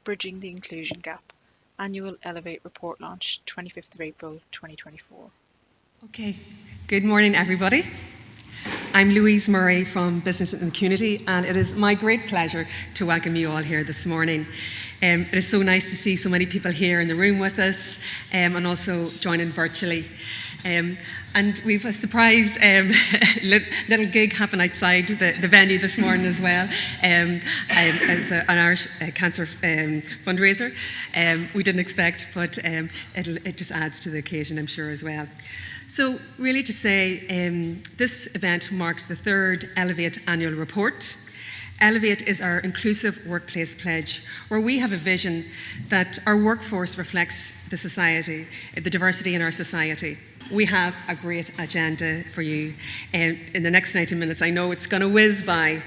Bridging the Inclusion Gap, Annual Elevate Report launch, 25th of April 2024. Okay, good morning everybody. I'm Louise Murray from Business in the Community, and it is my great pleasure to welcome you all here this morning. It is so nice to see so many people here in the room with us and also joining virtually. And we've a surprise little gig happen outside the venue this morning as well. It's an Irish cancer fundraiser. We didn't expect, but it just adds to the occasion, I'm sure, as well. So really to say, this event marks the third Elevate annual report. Elevate is our inclusive workplace pledge, where we have a vision that our workforce reflects the society, the diversity in our society. We have a great agenda for you in the next 90 minutes. I know it's going to whiz by,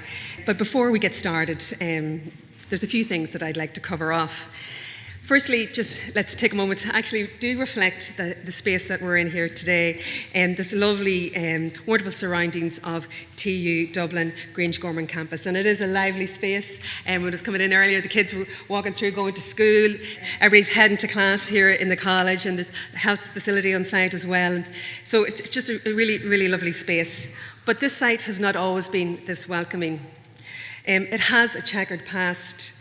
but before we get started, there's a few things that I'd like to cover off. Firstly, just let's take a moment to actually do reflect the space that we're in here today and this lovely, wonderful surroundings of TU Dublin Grange Gorman campus. And it is a lively space. When I was coming in earlier, the kids were walking through, going to school. Everybody's heading to class here in the college, and there's a health facility on site as well. And so it's just a really, really lovely space. But this site has not always been this welcoming. It has a checkered past.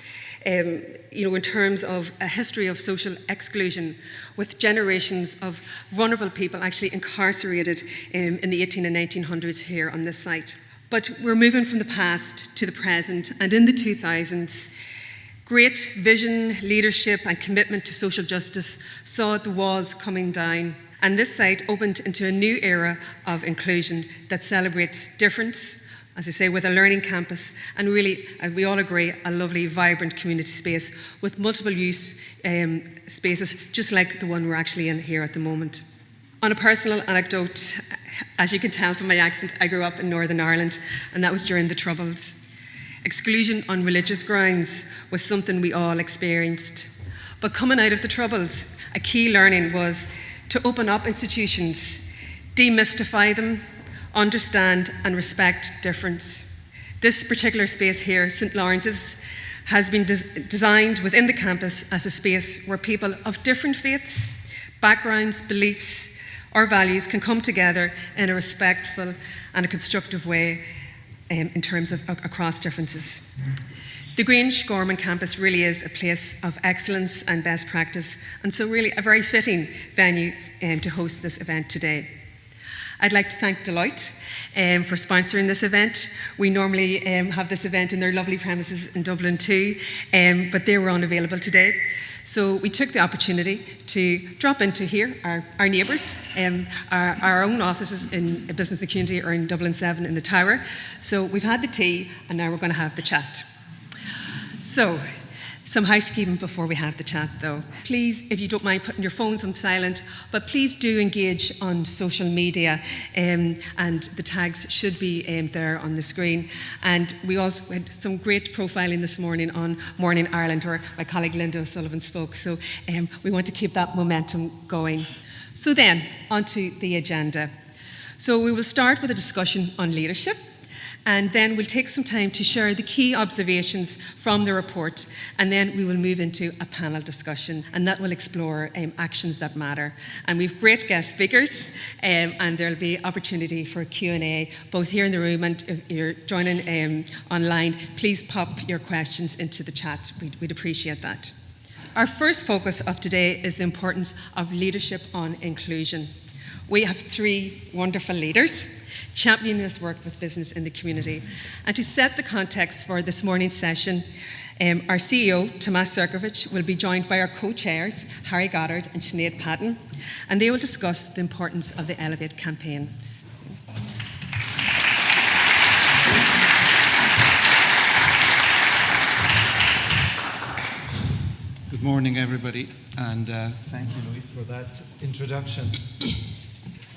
In terms of a history of social exclusion, with generations of vulnerable people actually incarcerated in the 18 and 1900s here on this site. But we're moving from the past to the present, and in the 2000s, great vision, leadership and commitment to social justice saw the walls coming down, and this site opened into a new era of inclusion that celebrates difference, as I say, with a learning campus, and really, we all agree, a lovely, vibrant community space with multiple use spaces, just like the one we're actually in here at the moment. On a personal anecdote, as you can tell from my accent, I grew up in Northern Ireland, and that was during the Troubles. Exclusion on religious grounds was something we all experienced. But coming out of the Troubles, a key learning was to open up institutions, demystify them, understand and respect difference. This particular space here, St. Laurence's, has been designed within the campus as a space where people of different faiths, backgrounds, beliefs, or values can come together in a respectful and a constructive way in terms of across differences. The Grange Gorman campus really is a place of excellence and best practice, and so really a very fitting venue to host this event today. I'd like to thank Deloitte for sponsoring this event. We normally have this event in their lovely premises in Dublin too, but they were unavailable today. So we took the opportunity to drop into here, our neighbours, our own offices in Business and Community are in Dublin 7 in the Tower. So we've had the tea and now we're going to have the chat. So, some housekeeping before we have the chat though. Please, if you don't mind putting your phones on silent, but please do engage on social media and the tags should be there on the screen. And we also had some great profiling this morning on Morning Ireland, where my colleague Linda O'Sullivan spoke. So we want to keep that momentum going. So then, onto the agenda. So we will start with a discussion on leadership. And then we'll take some time to share the key observations from the report, and then we will move into a panel discussion, and that will explore actions that matter. And we've great guest speakers, and there'll be opportunity for Q&A, both here in the room and if you're joining online, please pop your questions into the chat. We'd appreciate that. Our first focus of today is the importance of leadership on inclusion. We have three wonderful leaders championing this work with business in the community. And to set the context for this morning's session, our CEO, Tomás Sercovich, will be joined by our co-chairs, Harry Goddard and Sinéad Patton, and they will discuss the importance of the Elevate campaign. Good morning, everybody, and thank you, Louise, for that introduction.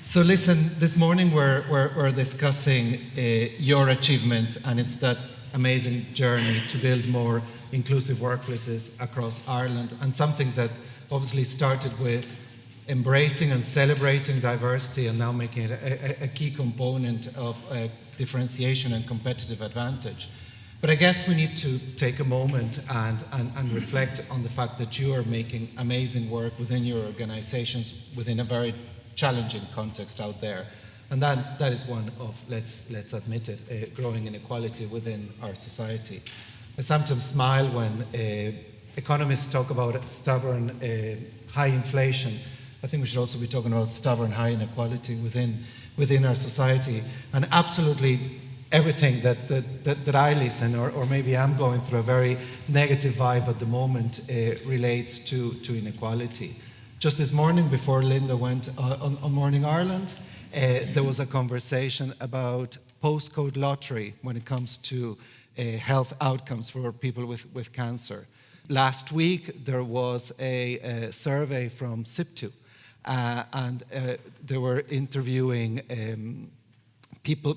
So listen, this morning we're discussing your achievements, and it's that amazing journey to build more inclusive workplaces across Ireland, and something that obviously started with embracing and celebrating diversity and now making it a key component of differentiation and competitive advantage. But I guess we need to take a moment and reflect on the fact that you are making amazing work within your organizations within a very challenging context out there. And that is one of, let's admit it, growing inequality within our society. I sometimes smile when economists talk about stubborn high inflation. I think we should also be talking about stubborn high inequality within our society. And absolutely everything that I listen, or maybe I'm going through a very negative vibe at the moment, relates to inequality. Just this morning, before Linda went on Morning Ireland, there was a conversation about postcode lottery when it comes to health outcomes for people with cancer. Last week, there was a survey from CIPD, and they were interviewing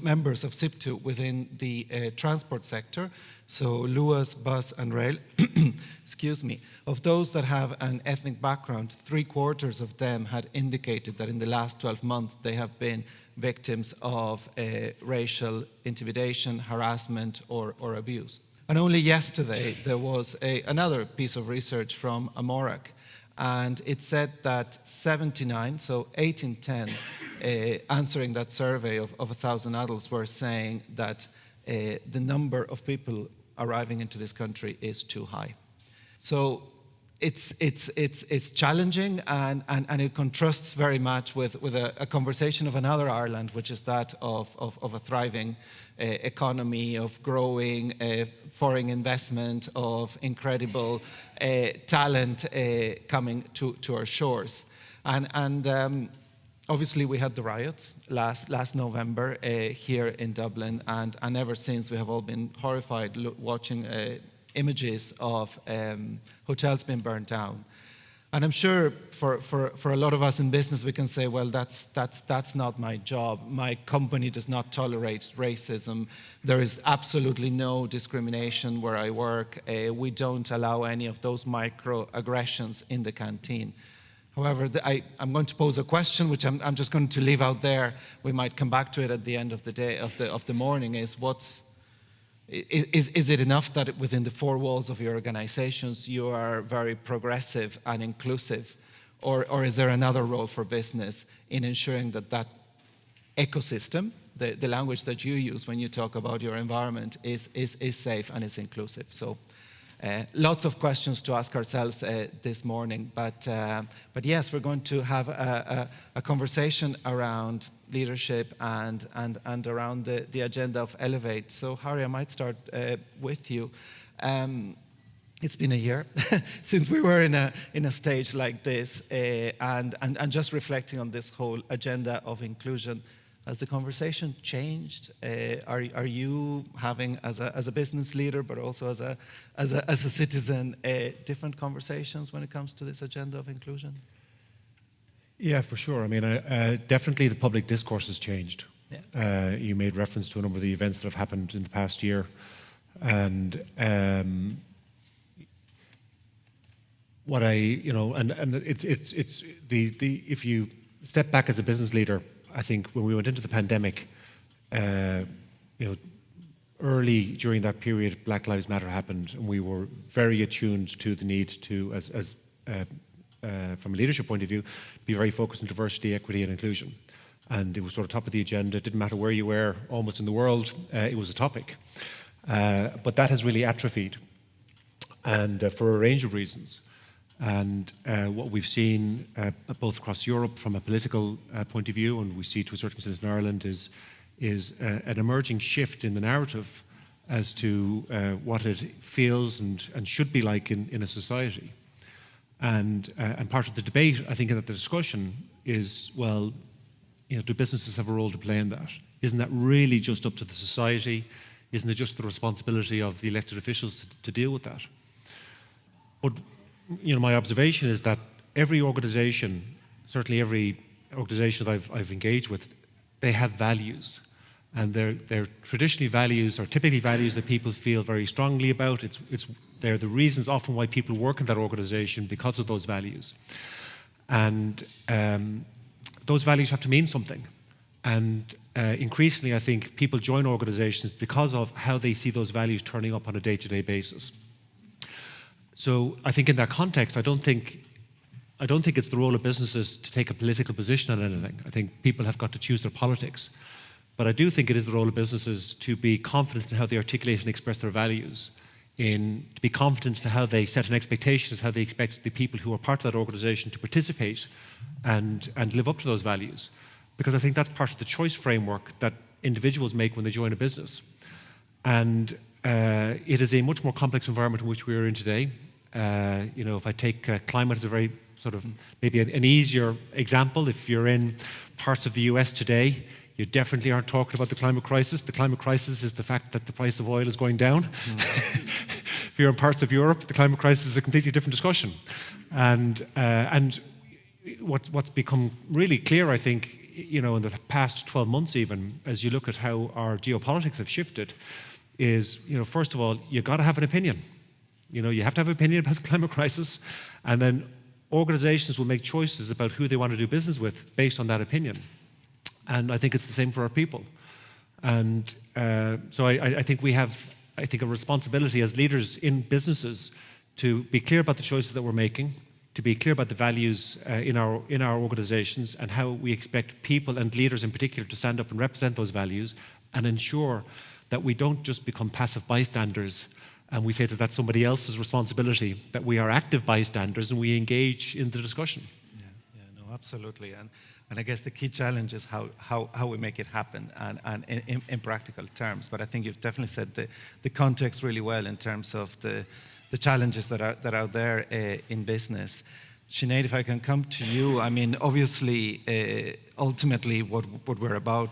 members of CIPD within the transport sector, so Luas, bus and rail, excuse me. Of those that have an ethnic background, 3/4 of them had indicated that in the last 12 months they have been victims of racial intimidation, harassment or abuse. And only yesterday there was another piece of research from Amorach, and it said that 79, so 8 in 10, answering that survey of 1,000 adults were saying that the number of people arriving into this country is too high. So it's challenging, and it contrasts very much with a conversation of another Ireland, which is that of a thriving economy, of growing foreign investment, of incredible talent coming to our shores. And obviously we had the riots last November here in Dublin, and ever since we have all been horrified watching images of hotels being burnt down. And I'm sure for a lot of us in business, we can say, well, that's not my job. My company does not tolerate racism. There is absolutely no discrimination where I work. We don't allow any of those microaggressions in the canteen. However, I'm going to pose a question, which I'm just going to leave out there. We might come back to it at the end of the day, of the morning. Is it enough that within the four walls of your organizations you are very progressive and inclusive, or is there another role for business in ensuring that ecosystem, the language that you use when you talk about your environment, is safe and is inclusive? So lots of questions to ask ourselves this morning, but yes, we're going to have a conversation around leadership and around the agenda of Elevate. So Harry, I might start with you. It's been a year since we were in a stage like this, and just reflecting on this whole agenda of inclusion. Has the conversation changed? Are you having, as a business leader, but also as a citizen, different conversations when it comes to this agenda of inclusion? Yeah, for sure. I mean, definitely the public discourse has changed. Yeah. You made reference to a number of the events that have happened in the past year, and it's if you step back as a business leader, I think when we went into the pandemic, early during that period, Black Lives Matter happened, and we were very attuned to the need to, from a leadership point of view, be very focused on diversity, equity, and inclusion. And it was sort of top of the agenda. It didn't matter where you were, almost in the world, it was a topic. But that has really atrophied, and for a range of reasons. And what we've seen both across Europe from a political point of view, and we see to a certain extent in Ireland, is an emerging shift in the narrative as to what it feels and should be like in a society. And part of the debate, I think, in the discussion is, well, do businesses have a role to play in that? Isn't that really just up to the society? Isn't it just the responsibility of the elected officials to deal with that? But my observation is that every organisation, certainly every organisation that I've engaged with, they have values, and they're traditionally values, or typically values that people feel very strongly about. They're the reasons often why people work in that organisation, because of those values, and those values have to mean something. And increasingly, I think people join organizations because of how they see those values turning up on a day-to-day basis. So I think in that context, I don't think it's the role of businesses to take a political position on anything. I think people have got to choose their politics. But I do think it is the role of businesses to be confident in how they articulate and express their values, to be confident in how they set an expectation, how they expect the people who are part of that organisation to participate and live up to those values. Because I think that's part of the choice framework that individuals make when they join a business. And it is a much more complex environment in which we are in today. If I take climate as a very sort of maybe an easier example, if you're in parts of the US today, you definitely aren't talking about the climate crisis. The climate crisis is the fact that the price of oil is going down. If you're in parts of Europe, the climate crisis is a completely different discussion. And what's become really clear, I think, in the past 12 months even, as you look at how our geopolitics have shifted, is, first of all, you've got to have an opinion. You have to have an opinion about the climate crisis, and then organizations will make choices about who they want to do business with based on that opinion. And I think it's the same for our people. And so I think we have, a responsibility as leaders in businesses to be clear about the choices that we're making, to be clear about the values in our organizations and how we expect people and leaders in particular to stand up and represent those values, and ensure that we don't just become passive bystanders and we say that that's somebody else's responsibility, that we are active bystanders and we engage in the discussion. No, absolutely. And I guess the key challenge is how we make it happen and in practical terms. But I think you've definitely said the context really well in terms of the challenges that are out there in business. Sinead, if I can come to you, I mean, obviously, ultimately, what we're about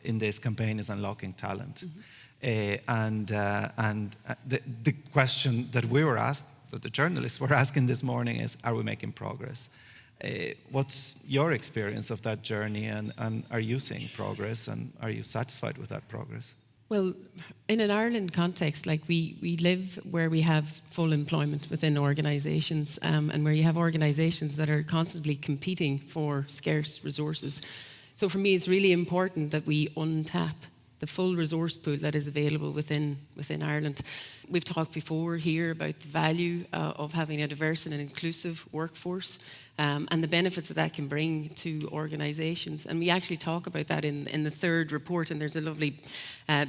in this campaign is unlocking talent. And the question that we were asked, that the journalists were asking this morning is, are we making progress? What's your experience of that journey, and are you seeing progress, and are you satisfied with that progress? Well, in an Ireland context, like we live where we have full employment within organisations, and where you have organisations that are constantly competing for scarce resources. So for me, it's really important that we untap the full resource pool that is available within Ireland. We've talked before here about the value of having a diverse and an inclusive workforce, and the benefits that can bring to organisations. And we actually talk about that in the third report, and there's a lovely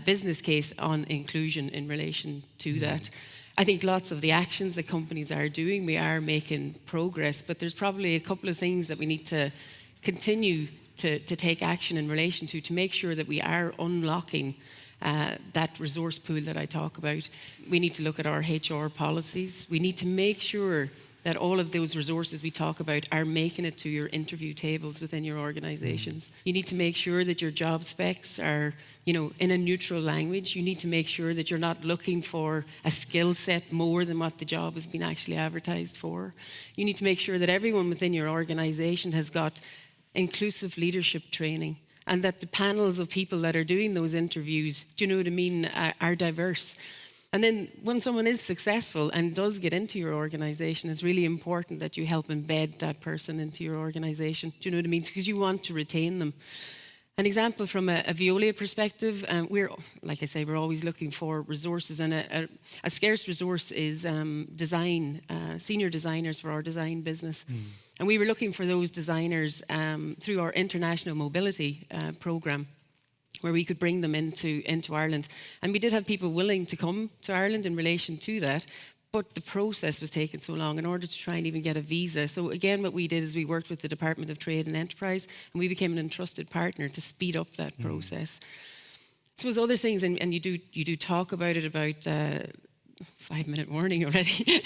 business case on inclusion in relation to that. I think lots of the actions that companies are doing, we are making progress, but there's probably a couple of things that we need to continue to take action in relation to make sure that we are unlocking that resource pool that I talk about. We need to look at our HR policies. We need to make sure that all of those resources we talk about are making it to your interview tables within your organisations. You need to make sure that your job specs are, in a neutral language. You need to make sure that you're not looking for a skill set more than what the job has been actually advertised for. You need to make sure that everyone within your organisation has got inclusive leadership training, and that the panels of people that are doing those interviews, are diverse. And then when someone is successful and does get into your organisation, it's really important that you help embed that person into your organisation. Do you know what I mean? Because you want to retain them. An example from a Veolia perspective, we're always looking for resources, and a scarce resource is design, senior designers for our design business. And we were looking for those designers through our international mobility programme, where we could bring them into Ireland. And we did have people willing to come to Ireland in relation to that, but the process was taking so long in order to try and even get a visa. So again, what we did is we worked with the Department of Trade and Enterprise, and we became an entrusted partner to speed up that process. So there's other things, and you do talk about it, about 5-minute warning already.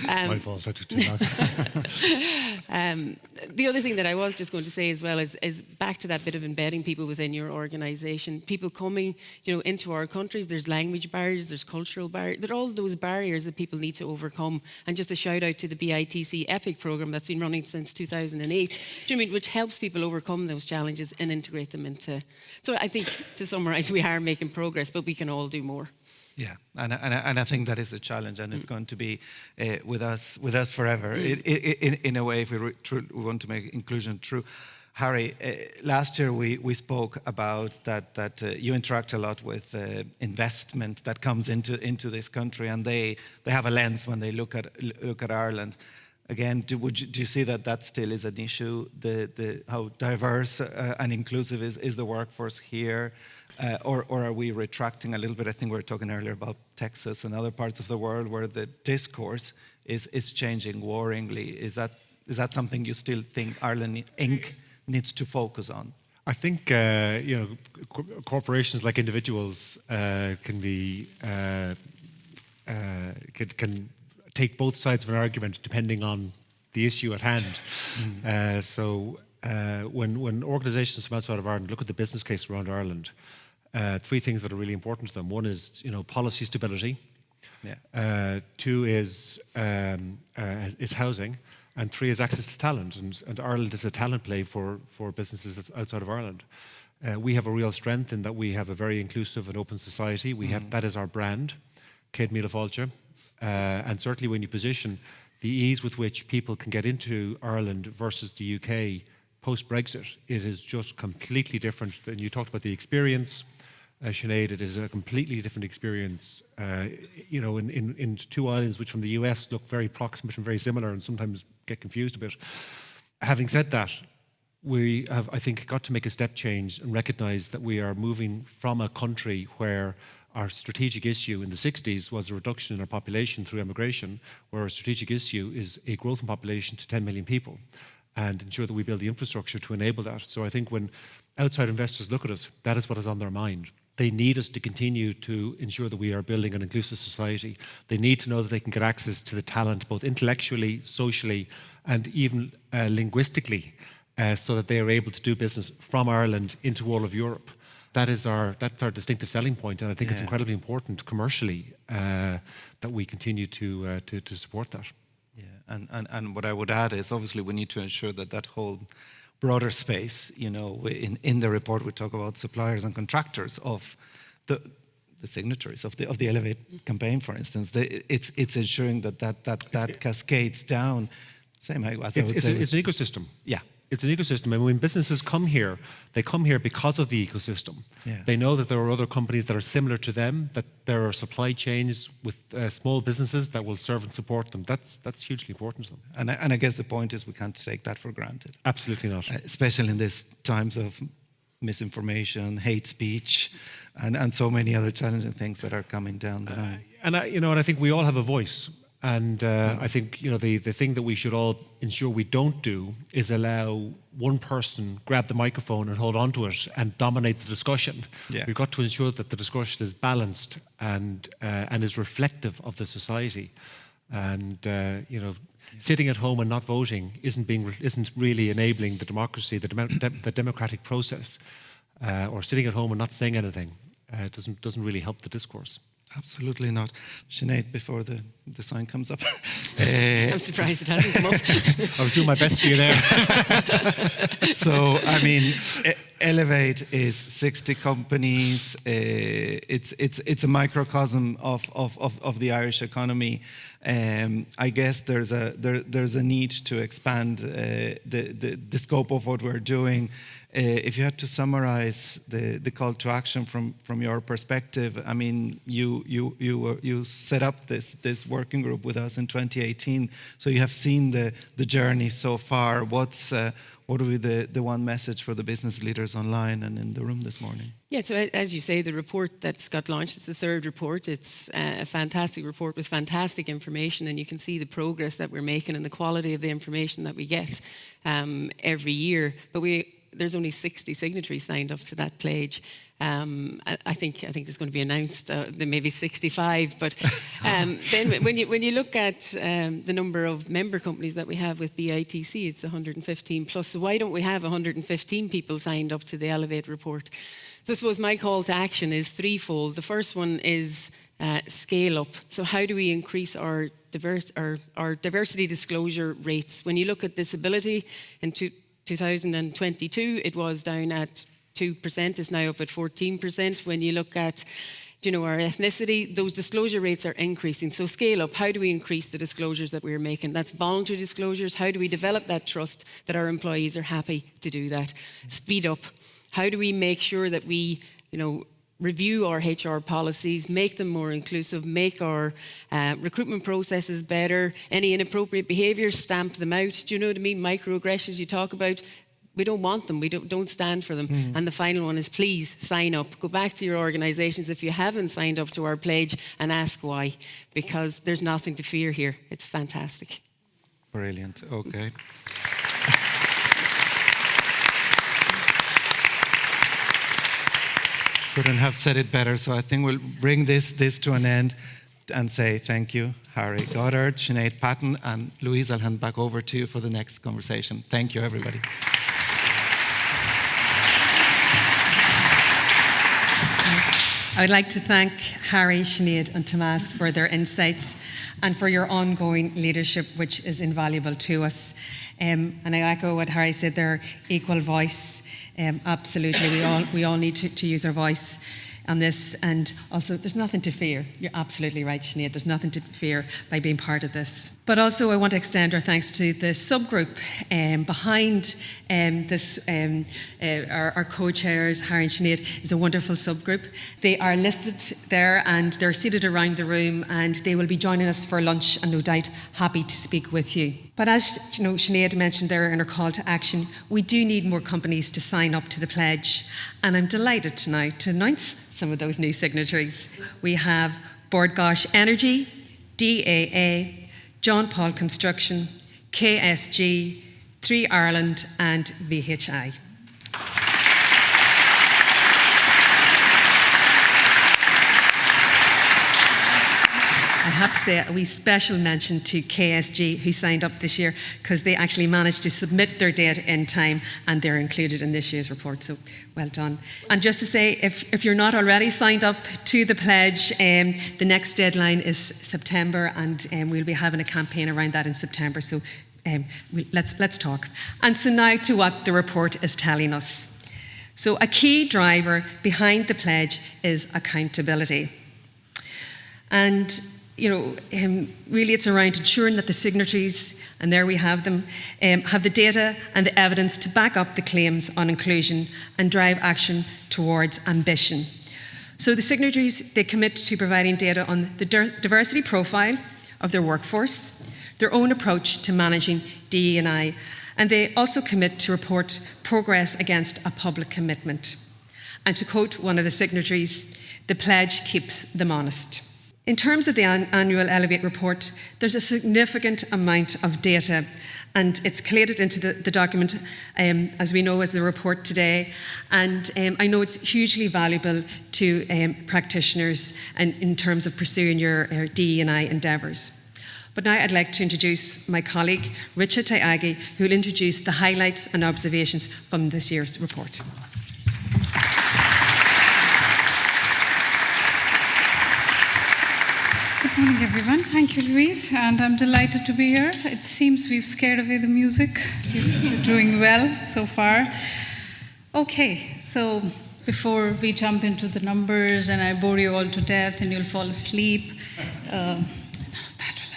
My fault, I took too long. The other thing that I was just going to say as well is back to that bit of embedding people within your organisation. People coming, into our countries, there's language barriers, there's cultural barriers. There are all those barriers that people need to overcome. And just a shout out to the BITC EPIC programme that's been running since 2008, which helps people overcome those challenges and integrate them into. So I think, to summarise, we are making progress, but we can all do more. Yeah, and I think that is a challenge, and it's going to be with us forever. In a way, if we want to make inclusion true. Harry, last year we spoke about that you interact a lot with investment that comes into this country, and they have a lens when they look at Ireland. Again, do you see that still is an issue? How diverse and inclusive is the workforce here, or are we retracting a little bit? I think we were talking earlier about Texas and other parts of the world where the discourse is changing worryingly. Is that something you still think Ireland Inc. needs to focus on? I think corporations like individuals can take both sides of an argument depending on the issue at hand. When organisations from outside of Ireland look at the business case around Ireland, three things that are really important to them. One is policy stability. Yeah. Two is housing. And three is access to talent, and Ireland is a talent play for businesses outside of Ireland. We have a real strength in that we have a very inclusive and open society. That is our brand, Céad Míle Fáilte. And certainly when you position the ease with which people can get into Ireland versus the UK post-Brexit, it is just completely different. And you talked about the experience, Sinead, it is a completely different experience. In two islands which from the US look very proximate and very similar and sometimes get confused a bit. Having said that, we have, I think, got to make a step change and recognise that we are moving from a country where our strategic issue in the 60s was a reduction in our population through immigration, where our strategic issue is a growth in population to 10 million people, and ensure that we build the infrastructure to enable that. So I think when outside investors look at us, that is what is on their mind. They need us to continue to ensure that we are building an inclusive society. They need to know that they can get access to the talent, both intellectually, socially, and even linguistically, so that they are able to do business from Ireland into all of Europe. That's our distinctive selling point, and I think it's incredibly important commercially that we continue to support that. Yeah, and what I would add is obviously we need to ensure that whole broader space, in the report we talk about suppliers and contractors of the signatories of the Elevate campaign, for instance. It's ensuring that cascades down. Same as it's an ecosystem. Yeah. It's an ecosystem, and when businesses come here, they come here because of the ecosystem. Yeah. They know that there are other companies that are similar to them, that there are supply chains with small businesses that will serve and support them. That's hugely important to them. And I guess the point is we can't take that for granted. Absolutely not. Especially in these times of misinformation, hate speech, and so many other challenging things that are coming down the line. And I think we all have a voice. And I think the thing that we should all ensure we don't do is allow one person grab the microphone and hold on to it and dominate the discussion. Yeah. We've got to ensure that the discussion is balanced and is reflective of the society. And sitting at home and not voting isn't really enabling the democracy, the democratic process. Or sitting at home and not saying anything doesn't really help the discourse. Absolutely not. Sinead, before the sign comes up. I'm surprised it hasn't come up. I was doing my best for you there. So, I mean, Elevate is 60 companies. It's a microcosm of the Irish economy. I guess there's a need to expand the scope of what we're doing. If you had to summarize the call to action from your perspective, I mean, you set up this working group with us in 2018, so you have seen the journey so far. What would be the one message for the business leaders online and in the room this morning? Yeah, so as you say, the report that's got launched is the third report. It's a fantastic report with fantastic information, and you can see the progress that we're making and the quality of the information that we get every year. But there's only 60 signatories signed up to that pledge. I think it's going to be announced. There may be 65, but then when you look at the number of member companies that we have with BITC, it's 115 plus. So why don't we have 115 people signed up to the Elevate report? So I suppose my call to action is threefold. The first one is scale up. So how do we increase our diversity disclosure rates? When you look at disability in 2022, it was down at 2%, it's now up at 14%. When you look at our ethnicity, those disclosure rates are increasing. So scale up. How do we increase the disclosures that we're making? That's voluntary disclosures. How do we develop that trust that our employees are happy to do that? Speed up. How do we make sure that we, review our HR policies, make them more inclusive, make our recruitment processes better, any inappropriate behaviours, stamp them out. Do you know what I mean? Microaggressions you talk about, we don't want them, we don't stand for them. And the final one is please sign up. Go back to your organisations if you haven't signed up to our pledge and ask why, because there's nothing to fear here. It's fantastic. Brilliant, okay. Couldn't have said it better, so I think we'll bring this to an end and say thank you, Harry, Goddard, Sinead, Patton, and Louise, I'll hand back over to you for the next conversation. Thank you, everybody. I would like to thank Harry, Sinead and Tomás for their insights and for your ongoing leadership, which is invaluable to us. And I echo what Harry said there, equal voice. Absolutely, we all need to use our voice on this, and also there's nothing to fear. You're absolutely right, Sinead, there's nothing to fear by being part of this. But also I want to extend our thanks to the subgroup behind this, our co-chairs, Harry and Sinead, is a wonderful subgroup. They are listed there and they're seated around the room, and they will be joining us for lunch and no doubt happy to speak with you. But as Sinead mentioned there in her call to action, we do need more companies to sign up to the pledge, and I'm delighted tonight to announce some of those new signatories. We have Bord Gáis Energy, DAA, John Paul Construction, KSG, 3 Ireland and VHI. I have to say a wee special mention to KSG, who signed up this year, because they actually managed to submit their data in time and they're included in this year's report, so well done. And just to say, if you're not already signed up to the pledge, the next deadline is September, and we'll be having a campaign around that in September, so let's talk. And so now to what the report is telling us. So a key driver behind the pledge is accountability. And really it's around ensuring that the signatories, and there we have them, have the data and the evidence to back up the claims on inclusion and drive action towards ambition. So the signatories, they commit to providing data on the diversity profile of their workforce, their own approach to managing DE&I, and they also commit to report progress against a public commitment. And to quote one of the signatories, the pledge keeps them honest. In terms of the annual Elevate report, there's a significant amount of data, and it's collated into the document, as we know, as the report today. And I know it's hugely valuable to practitioners and in terms of pursuing your DE&I endeavours. But now I'd like to introduce my colleague, Richard Tayagi, who will introduce the highlights and observations from this year's report. Good morning, everyone. Thank you, Louise, and I'm delighted to be here. It seems we've scared away the music. You're doing well so far. Okay, so before we jump into the numbers and I bore you all to death and you'll fall asleep, none of that will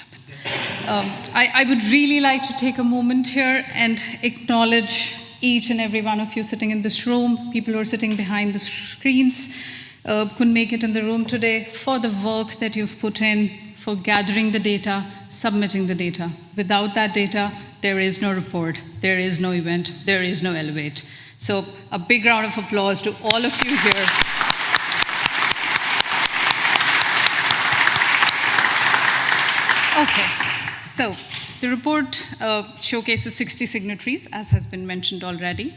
happen. I would really like to take a moment here and acknowledge each and every one of you sitting in this room, people who are sitting behind the screens, couldn't make it in the room today, for the work that you've put in for gathering the data, submitting the data. Without that data, there is no report, there is no event, there is no Elevate. So a big round of applause to all of you here. Okay, so the report showcases 60 signatories, as has been mentioned already,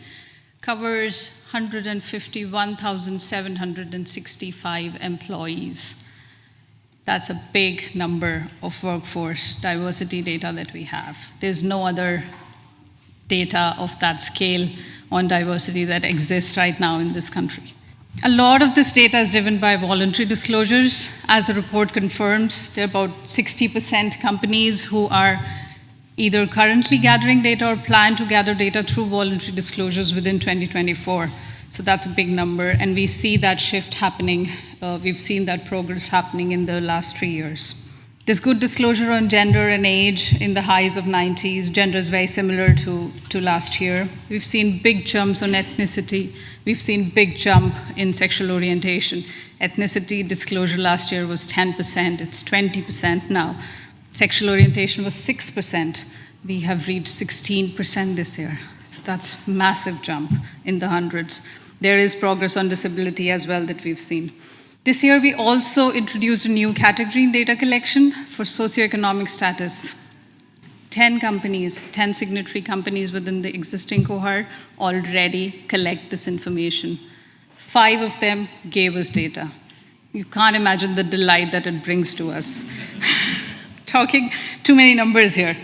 covers 151,765 employees. That's a big number of workforce diversity data that we have. There's no other data of that scale on diversity that exists right now in this country. A lot of this data is driven by voluntary disclosures. As the report confirms, there are about 60% companies who are either currently gathering data or plan to gather data through voluntary disclosures within 2024. So that's a big number, and we see that shift happening. We've seen that progress happening in the last 3 years. There's good disclosure on gender and age in the highs of 90s. Gender is very similar to last year. We've seen big jumps on ethnicity. We've seen big jump in sexual orientation. Ethnicity disclosure last year was 10%. It's 20% now. Sexual orientation was 6%. We have reached 16% this year. So that's massive jump in the hundreds. There is progress on disability as well that we've seen. This year, we also introduced a new category in data collection for socioeconomic status. 10 companies, 10 signatory companies within the existing cohort already collect this information. 5 of them gave us data. You can't imagine the delight that it brings to us. Talking too many numbers here.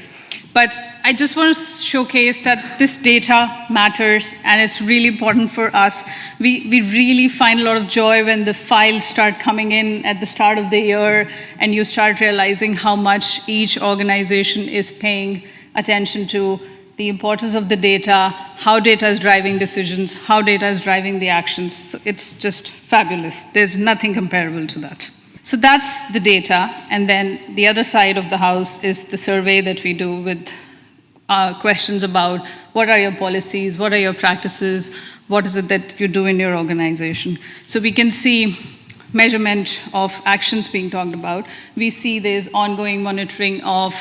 But I just want to showcase that this data matters, and it's really important for us. We really find a lot of joy when the files start coming in at the start of the year, and you start realizing how much each organization is paying attention to the importance of the data, how data is driving decisions, how data is driving the actions. So it's just fabulous. There's nothing comparable to that. So that's the data, and then the other side of the house is the survey that we do with questions about what are your policies, what are your practices, what is it that you do in your organization. So we can see measurement of actions being talked about. We see there's ongoing monitoring of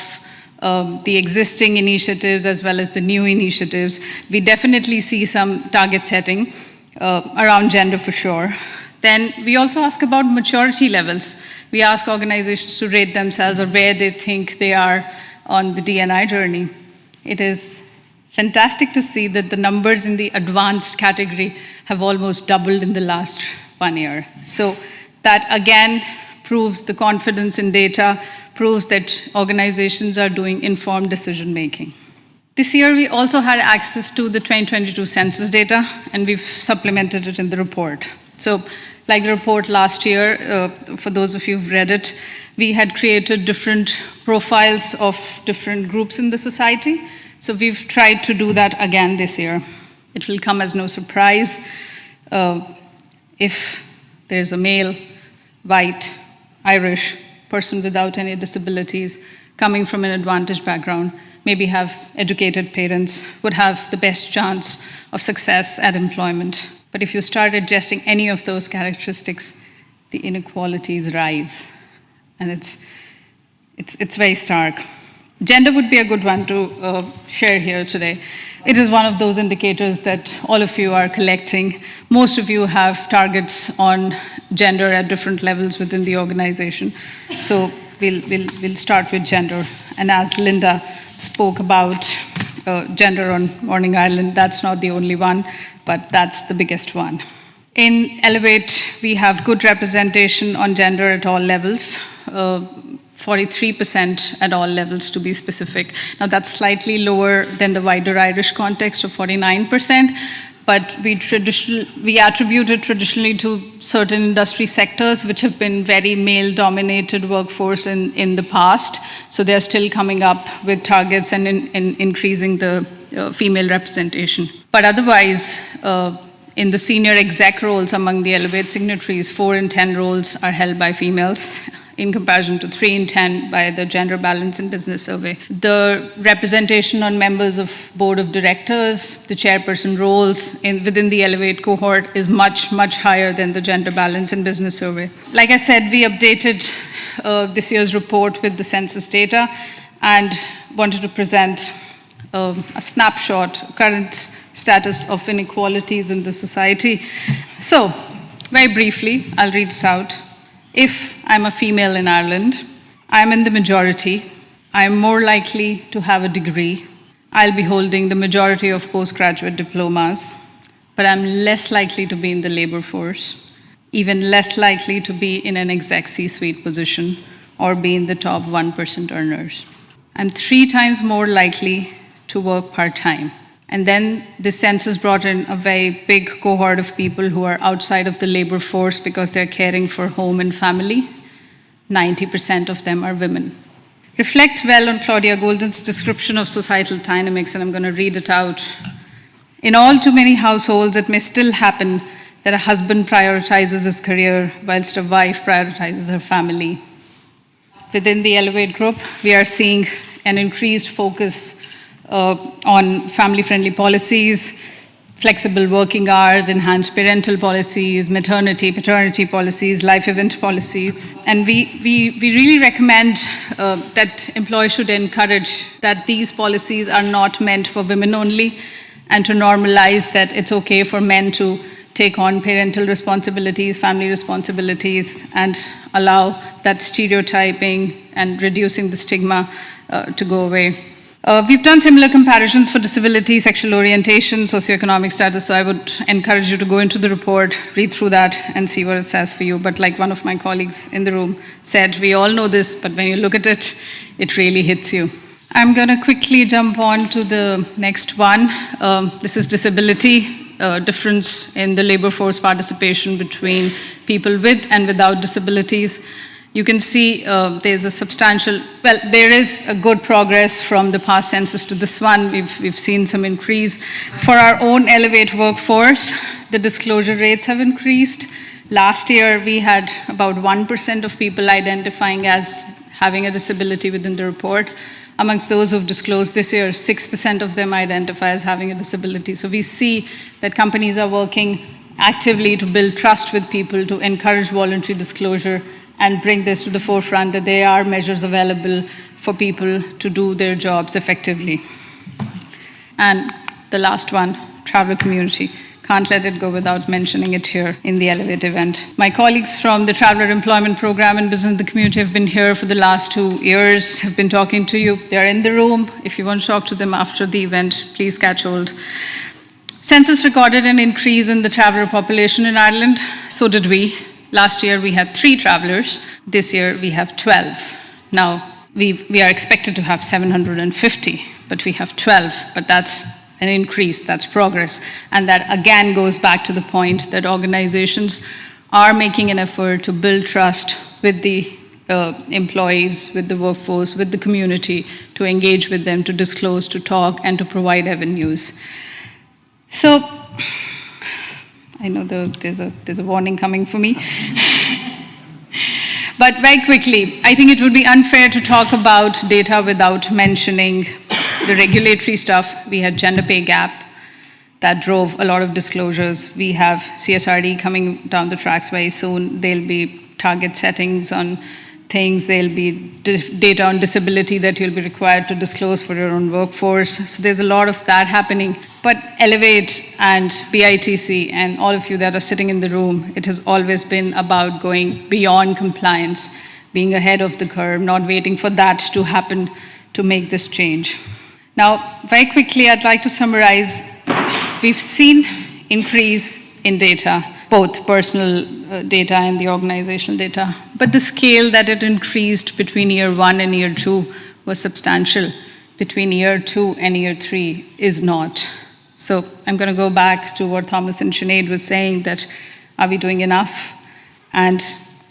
the existing initiatives as well as the new initiatives. We definitely see some target setting around gender for sure. Then we also ask about maturity levels. We ask organizations to rate themselves or where they think they are on the D&I journey. It is fantastic to see that the numbers in the advanced category have almost doubled in the last 1 year. So that again proves the confidence in data, proves that organizations are doing informed decision making. This year we also had access to the 2022 census data, and we've supplemented it in the report. So like the report last year, for those of you who've read it, we had created different profiles of different groups in the society. So we've tried to do that again this year. It will come as no surprise if there's a male, white, Irish person without any disabilities, coming from an advantaged background, maybe have educated parents, would have the best chance of success at employment. But if you start adjusting any of those characteristics, the inequalities rise. And it's very stark. Gender would be a good one to share here today. It is one of those indicators that all of you are collecting. Most of you have targets on gender at different levels within the organization. So we'll start with gender. And as Linda spoke about gender on Morning Ireland, that's not the only one, but that's the biggest one. In Elevate, we have good representation on gender at all levels, 43% at all levels to be specific. Now that's slightly lower than the wider Irish context of 49%, but we attribute it traditionally to certain industry sectors which have been very male-dominated workforce in the past. So they're still coming up with targets and increasing the female representation. But otherwise, in the senior exec roles among the Elevate signatories, 4 in 10 roles are held by females, in comparison to 3 in 10 by the Gender Balance in Business survey. The representation on members of board of directors, the chairperson roles within the Elevate cohort is much, much higher than the Gender Balance in Business survey. Like I said, we updated this year's report with the census data and wanted to present a snapshot, current status of inequalities in the society. So, very briefly, I'll read it out. If I'm a female in Ireland, I'm in the majority, I'm more likely to have a degree, I'll be holding the majority of postgraduate diplomas, but I'm less likely to be in the labor force, even less likely to be in an exec C-suite position or be in the top 1% earners. I'm 3 times more likely to work part-time. And then the census brought in a very big cohort of people who are outside of the labor force because they're caring for home and family. 90% of them are women. Reflects well on Claudia Golden's description of societal dynamics, and I'm going to read it out. In all too many households, it may still happen that a husband prioritizes his career whilst a wife prioritizes her family. Within the Elevate group, we are seeing an increased focus on family-friendly policies, flexible working hours, enhanced parental policies, maternity, paternity policies, life event policies. And we really recommend that employers should encourage that these policies are not meant for women only, and to normalize that it's okay for men to take on parental responsibilities, family responsibilities, and allow that stereotyping and reducing the stigma to go away. We've done similar comparisons for disability, sexual orientation, socioeconomic status, so I would encourage you to go into the report, read through that, and see what it says for you. But like one of my colleagues in the room said, we all know this, but when you look at it, it really hits you. I'm going to quickly jump on to the next one. This is disability. Difference in the labor force participation between people with and without disabilities. You can see there's a substantial, there is a good progress from the past census to this one. We've seen some increase. For our own Elevate workforce, the disclosure rates have increased. Last year, we had about 1% of people identifying as having a disability within the report. Amongst those who've disclosed this year, 6% of them identify as having a disability. So we see that companies are working actively to build trust with people, to encourage voluntary disclosure, and bring this to the forefront that there are measures available for people to do their jobs effectively. And the last one, traveler community. Can't let it go without mentioning it here in the Elevate event. My colleagues from the Traveller Employment Program and Business in the Community have been here for the last 2 years, have been talking to you. They're in the room. If you want to talk to them after the event, please catch hold. Census recorded an increase in the traveller population in Ireland. So did we. Last year we had 3 travellers. This year we have 12. Now, we are expected to have 750, but we have 12. But that's an increase, that's progress. And that again goes back to the point that organizations are making an effort to build trust with the employees, with the workforce, with the community, to engage with them, to disclose, to talk, and to provide avenues. So, I know there's a warning coming for me. But very quickly, I think it would be unfair to talk about data without mentioning the regulatory stuff. We had gender pay gap that drove a lot of disclosures. We have CSRD coming down the tracks very soon. There'll be target settings on things. There'll be data on disability that you'll be required to disclose for your own workforce. So there's a lot of that happening. But Elevate and BITC and all of you that are sitting in the room, it has always been about going beyond compliance, being ahead of the curve, not waiting for that to happen to make this change. Now, very quickly, I'd like to summarize. We've seen increase in data, both personal data and the organizational data, but the scale that it increased between year 1 and year 2 was substantial. Between year 2 and year 3 is not. So I'm going to go back to what Tomás and Sinéad was saying, that are we doing enough? And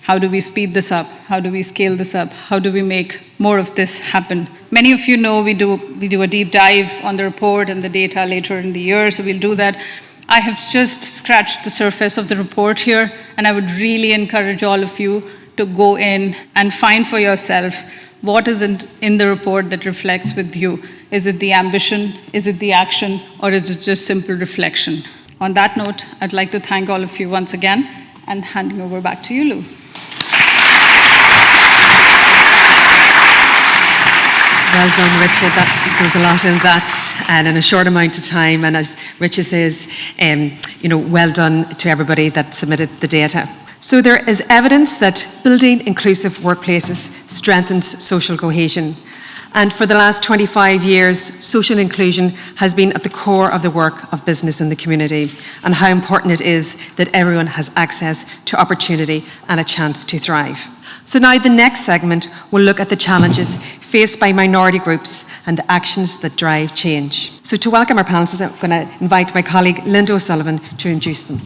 how do we speed this up? How do we scale this up? How do we make more of this happen? Many of you know we do a deep dive on the report and the data later in the year, so we'll do that. I have just scratched the surface of the report here, and I would really encourage all of you to go in and find for yourself what is in the report that reflects with you. Is it the ambition? Is it the action? Or is it just simple reflection? On that note, I'd like to thank all of you once again, and handing over back to you, Lou. Well done, Richard. That goes a lot in that, and in a short amount of time. And as Richard says, well done to everybody that submitted the data. So there is evidence that building inclusive workplaces strengthens social cohesion. And for the last 25 years, social inclusion has been at the core of the work of business in the community, and how important it is that everyone has access to opportunity and a chance to thrive. So now the next segment will look at the challenges faced by minority groups and the actions that drive change. So to welcome our panellists, I'm going to invite my colleague Linda O'Sullivan to introduce them.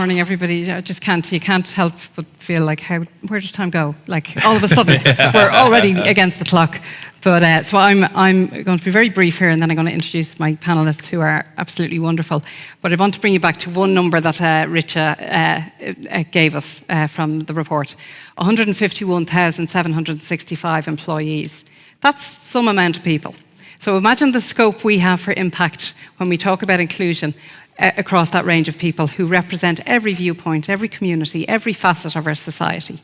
morning, everybody. You can't help but feel like, where does time go? Like, all of a sudden, we're already against the clock. But so I'm going to be very brief here, and then I'm going to introduce my panellists, who are absolutely wonderful. But I want to bring you back to one number that Richa gave us from the report: 151,765 employees. That's some amount of people. So imagine the scope we have for impact when we talk about inclusion across that range of people who represent every viewpoint, every community, every facet of our society.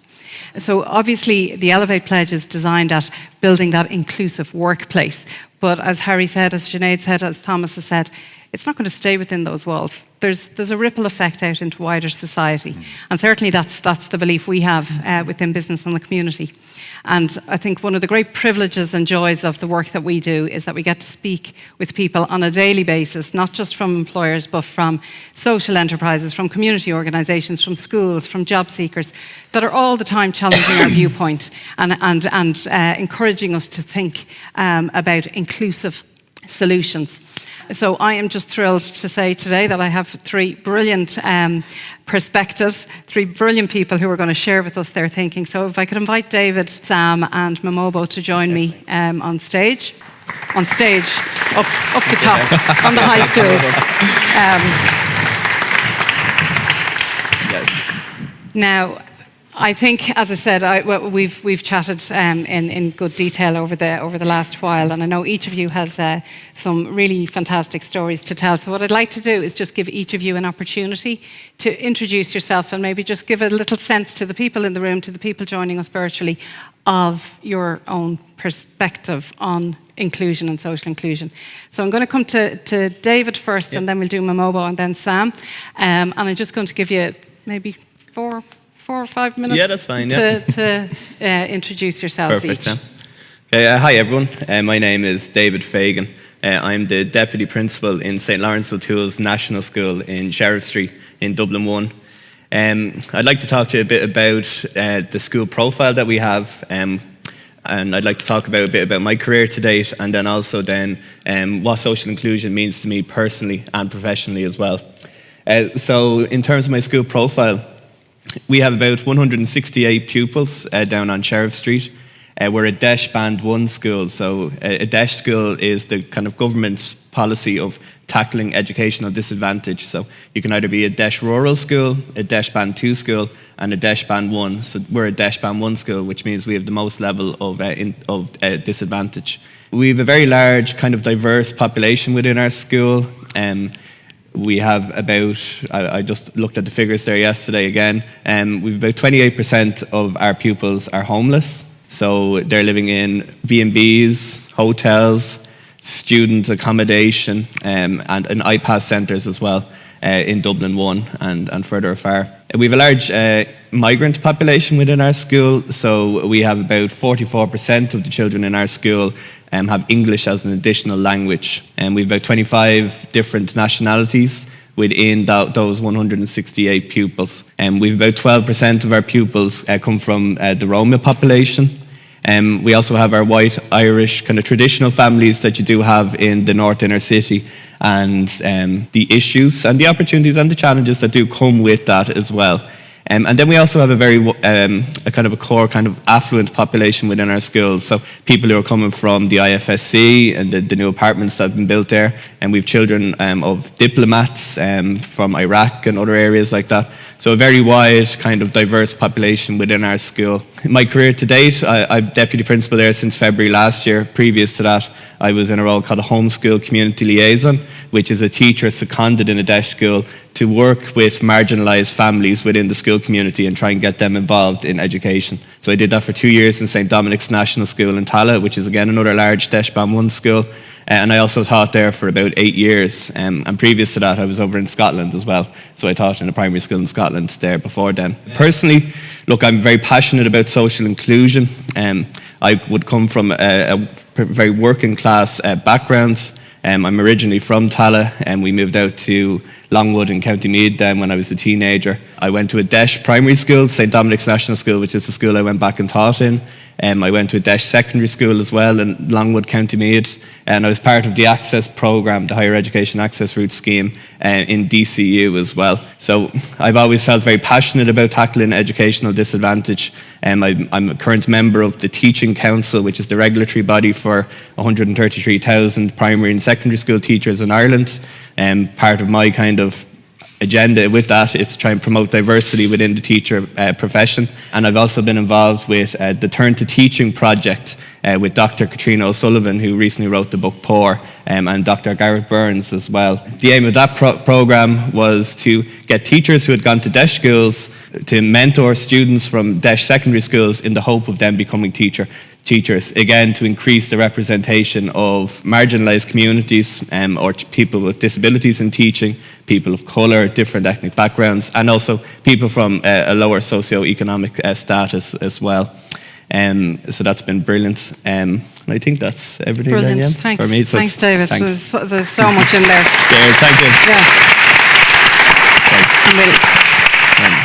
So obviously the Elevate Pledge is designed at building that inclusive workplace. But as Harry said, as Sinead said, as Tomás has said, it's not going to stay within those walls. There's a ripple effect out into wider society. And certainly that's the belief we have within business and the community. And I think one of the great privileges and joys of the work that we do is that we get to speak with people on a daily basis, not just from employers, but from social enterprises, from community organisations, from schools, from job seekers, that are all the time challenging our viewpoint and encouraging us to think about inclusive solutions. So I am just thrilled to say today that I have three brilliant perspectives, three brilliant people who are going to share with us their thinking. So if I could invite David, Sam and Mamobo to join me on stage. Up the top, on the high stools. Now, I think, as I said, we've chatted in good detail over the last while, and I know each of you has some really fantastic stories to tell. So what I'd like to do is just give each of you an opportunity to introduce yourself and maybe just give a little sense to the people in the room, to the people joining us virtually, of your own perspective on inclusion and social inclusion. So I'm going to come to David first, and then we'll do Mamobo and then Sam. And I'm just going to give you maybe four or 5 minutes. Yeah, that's fine. To introduce yourselves. Perfect, each. Yeah. Hi everyone. My name is David Fagan. I'm the Deputy Principal in St. Laurence O'Toole's National School in Sheriff Street in Dublin 1. I'd like to talk to you a bit about the school profile that we have, and I'd like to talk a bit about my career to date, and then also what social inclusion means to me personally and professionally as well. So in terms of my school profile, we have about 168 pupils down on Sheriff Street. We're a DESH Band 1 school, so a DESH school is the kind of government's policy of tackling educational disadvantage. So you can either be a DESH Rural school, a DESH Band 2 school, and a DESH Band 1. So we're a DESH Band 1 school, which means we have the most level of disadvantage. We have a very large, kind of diverse population within our school. We have about, I just looked at the figures there yesterday again, we've about 28% of our pupils are homeless. So they're living in B&Bs, hotels, student accommodation, and in iPass centres as well in Dublin 1 and further afar. We have a large migrant population within our school, so we have about 44% of the children in our school have English as an additional language. And we have about 25 different nationalities within those 168 pupils. And we have about 12% of our pupils come from the Roma population. We also have our white Irish kind of traditional families that you do have in the North Inner City, and the issues and the opportunities and the challenges that do come with that as well. And then we also have a very a kind of a core kind of affluent population within our schools. So people who are coming from the IFSC and the new apartments that have been built there. And we have children of diplomats from Iraq and other areas like that. So a very wide kind of diverse population within our school. In my career to date, I'm Deputy Principal there since February last year. Previous to that, I was in a role called a Homeschool Community Liaison, which is a teacher seconded in a DESH school to work with marginalised families within the school community and try and get them involved in education. So I did that for 2 years in St. Dominic's National School in Tallaght, which is again another large DESH Band 1 school. And I also taught there for about 8 years. And previous to that, I was over in Scotland as well. So I taught in a primary school in Scotland there before then. Personally, look, I'm very passionate about social inclusion. I would come from a very working class background. I'm originally from Tallaght, and we moved out to Longwood in County Meath then when I was a teenager. I went to a DESH primary school, St. Dominic's National School, which is the school I went back and taught in. I went to a Desh secondary school as well in Longwood, County Meath, and I was part of the Access programme, the Higher Education Access Route Scheme in DCU as well. So I've always felt very passionate about tackling educational disadvantage. I'm a current member of the Teaching Council, which is the regulatory body for 133,000 primary and secondary school teachers in Ireland. Part of my kind of agenda with that is to try and promote diversity within the teacher profession. And I've also been involved with the Turn to Teaching project with Dr. Katrina O'Sullivan, who recently wrote the book Poor, and Dr. Garrett Burns as well. The aim of that programme was to get teachers who had gone to Desh schools to mentor students from Desh secondary schools in the hope of them becoming teachers, again, to increase the representation of marginalised communities or people with disabilities in teaching, people of colour, different ethnic backgrounds, and also people from a lower socio-economic status as well. So that's been brilliant. And I think that's everything. Brilliant, then, yeah, thanks. for me. So Thanks, David. Thanks. There's so much in there. Yeah, thank you. Yeah.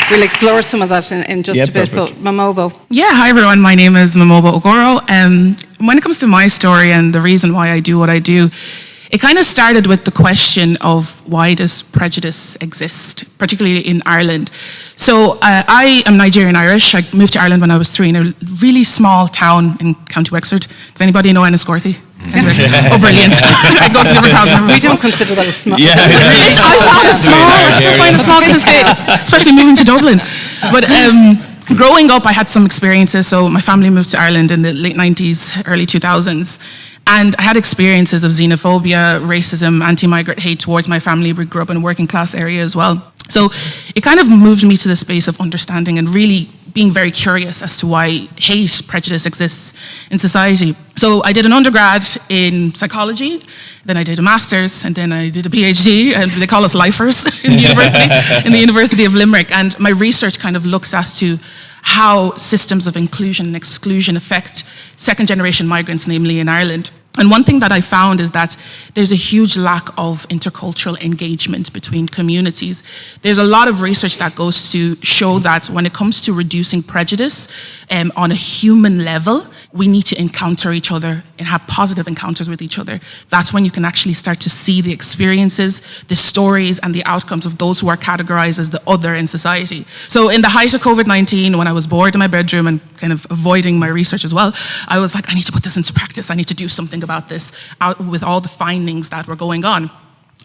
We'll explore some of that in just a bit, but Mamobo. Yeah, hi everyone, my name is Mamobo Ogoro. When it comes to my story and the reason why I do what I do, it kind of started with the question of why does prejudice exist, particularly in Ireland. So I am Nigerian Irish. I moved to Ireland when I was 3 in a really small town in County Wexford. Does anybody know Enniscorthy? Oh, brilliant. I go to different towns. We don't consider that a small. Yeah. I found it small. I still find it small to this day, especially moving to Dublin. But growing up, I had some experiences. So my family moved to Ireland in the late 90s, early 2000s. And I had experiences of xenophobia, racism, anti-migrant hate towards my family. We grew up in a working class area as well. So it kind of moved me to the space of understanding and really being very curious as to why hate, prejudice exists in society. So I did an undergrad in psychology, then I did a master's, and then I did a PhD, and they call us lifers in the University of Limerick. And my research kind of looks as to how systems of inclusion and exclusion affect second-generation migrants, namely in Ireland. And one thing that I found is that there's a huge lack of intercultural engagement between communities. There's a lot of research that goes to show that when it comes to reducing prejudice on a human level, we need to encounter each other and have positive encounters with each other. That's when you can actually start to see the experiences, the stories, and the outcomes of those who are categorized as the other in society. So in the height of COVID-19, when I was bored in my bedroom and kind of avoiding my research as well, I was like, I need to put this into practice. I need to do something about this out with all the findings that were going on.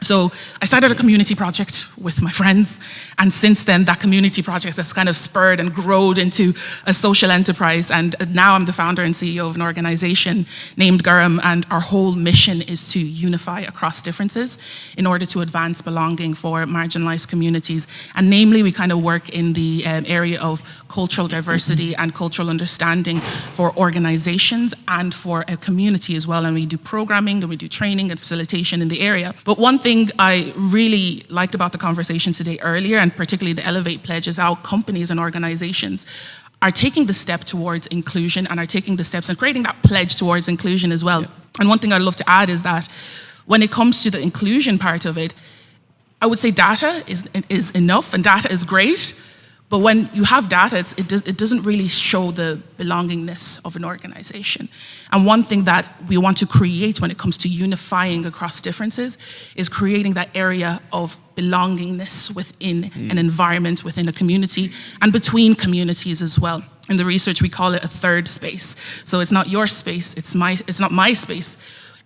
So I started a community project with my friends, and since then that community project has kind of spurred and grown into a social enterprise, and now I'm the founder and CEO of an organization named GORM, and our whole mission is to unify across differences in order to advance belonging for marginalized communities. And namely, we kind of work in the area of cultural diversity and cultural understanding for organizations and for a community as well, and we do programming and we do training and facilitation in the area. But one thing I really liked about the conversation today earlier, and particularly the Elevate Pledge, is how companies and organizations are taking the step towards inclusion and are taking the steps and creating that pledge towards inclusion as well. Yeah. And one thing I'd love to add is that when it comes to the inclusion part of it, I would say data is enough and data is great. But when you have data, it doesn't really show the belongingness of an organization. And one thing that we want to create when it comes to unifying across differences is creating that area of belongingness within an environment, within a community, and between communities as well. In the research, we call it a third space. So it's not your space, it's not my space.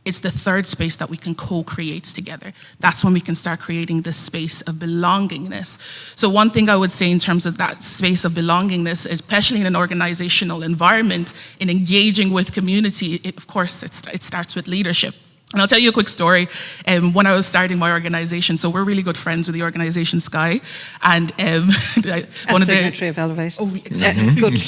It's the third space that we can co-create together. That's when we can start creating this space of belongingness. So one thing I would say in terms of that space of belongingness, especially in an organizational environment, in engaging with community, of course, it starts with leadership. And I'll tell you a quick story. When I was starting my organization, so we're really good friends with the organization Sky, and one of the signatory of Elevate. Oh, exactly. Good.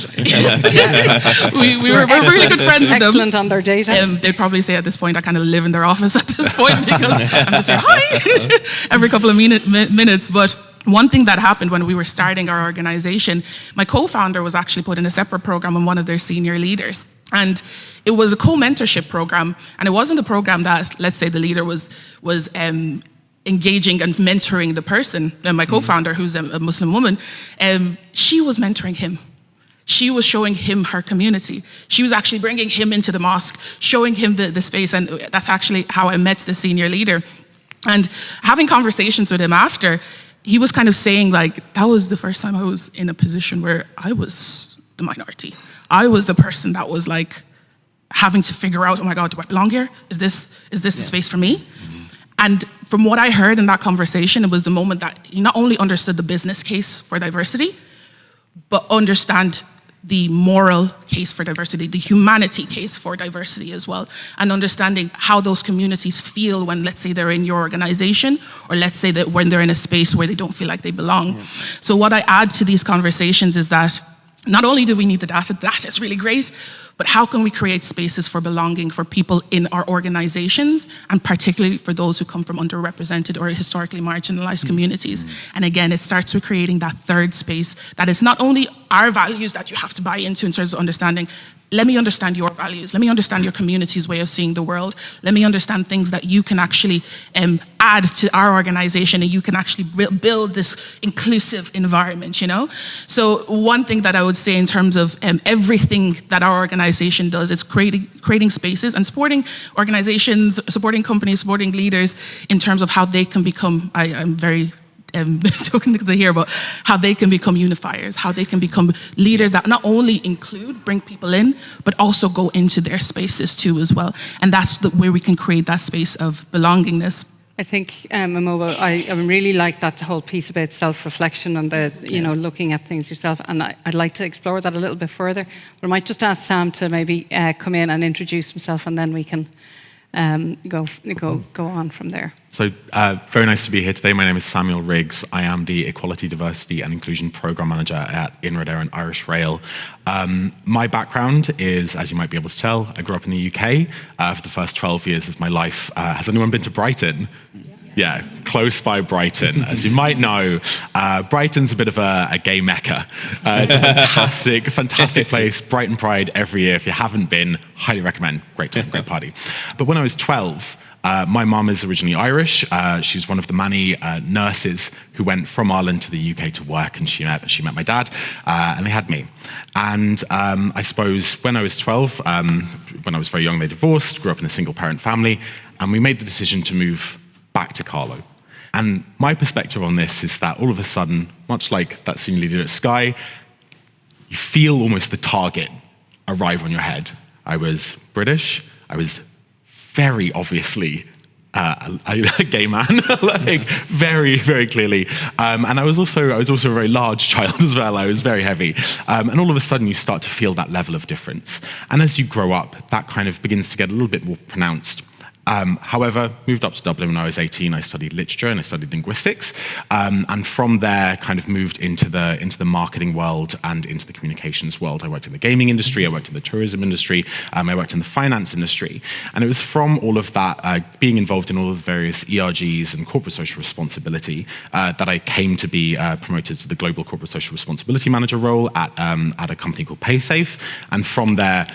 We're really good friends with them. Excellent on their data. They'd probably say at this point I kind of live in their office at this point because I'm just saying hi every couple of minutes. But one thing that happened when we were starting our organization, my co-founder was actually put in a separate program on one of their senior leaders. And it was a co-mentorship program, and it wasn't a program that, let's say, the leader was engaging and mentoring the person. And my co-founder, who's a Muslim woman, she was mentoring him. she was showing him her community. She was actually bringing him into the mosque, showing him the space, and that's actually how I met the senior leader. And having conversations with him after, he was kind of saying, like, that was the first time I was in a position where I was the minority. I was the person that was like having to figure out, oh my God, do I belong here? Is this a space for me? And from what I heard in that conversation, it was the moment that he not only understood the business case for diversity, but understand the moral case for diversity, the humanity case for diversity as well, and understanding how those communities feel when, let's say, they're in your organization, or let's say that when they're in a space where they don't feel like they belong. Yeah. So what I add to these conversations is that not only do we need the data is really great, but how can we create spaces for belonging for people in our organizations, and particularly for those who come from underrepresented or historically marginalized communities. And again, it starts with creating that third space that is not only our values that you have to buy into in terms of understanding, let me understand your values, let me understand your community's way of seeing the world, let me understand things that you can actually add to our organization, and you can actually build this inclusive environment, you know? So one thing that I would say in terms of everything that our organization does is creating spaces and supporting organizations, supporting companies, supporting leaders in terms of how they can become, I'm very talking to here about how they can become unifiers, how they can become leaders that not only bring people in, but also go into their spaces too as well. And that's where we can create that space of belongingness. I think, Mamobo, I really like that whole piece about self-reflection and looking at things yourself. And I'd like to explore that a little bit further. But I might just ask Sam to maybe come in and introduce himself, and then we can go on from there. So very nice to be here today. My name is Samuel Riggs. I am the Equality, Diversity and Inclusion Programme Manager at Éireann Irish Rail. My background is, as you might be able to tell, I grew up in the UK for the first 12 years of my life. Has anyone been to Brighton? Yeah, close by Brighton. As you might know, Brighton's a bit of a gay mecca. It's a fantastic place. Brighton Pride every year. If you haven't been, highly recommend. Great time, great party. But when I was 12, my mum is originally Irish. She's one of the many nurses who went from Ireland to the UK to work, and she met my dad, and they had me. And I suppose when I was 12, when I was very young, they divorced, grew up in a single-parent family, and we made the decision to move back to Carlow. And my perspective on this is that all of a sudden, much like that senior leader at Sky, you feel almost the target arrive on your head. I was British, I was very obviously a gay man, like very, very clearly. And I was also a very large child as well. I was very heavy. And all of a sudden you start to feel that level of difference. And as you grow up, that kind of begins to get a little bit more pronounced. However, moved up to Dublin when I was 18. I studied literature and I studied linguistics, and from there, kind of moved into the marketing world and into the communications world. I worked in the gaming industry, I worked in the tourism industry, I worked in the finance industry, and it was from all of that, being involved in all of the various ERGs and corporate social responsibility, that I came to be promoted to the global corporate social responsibility manager role at a company called PaySafe, and from there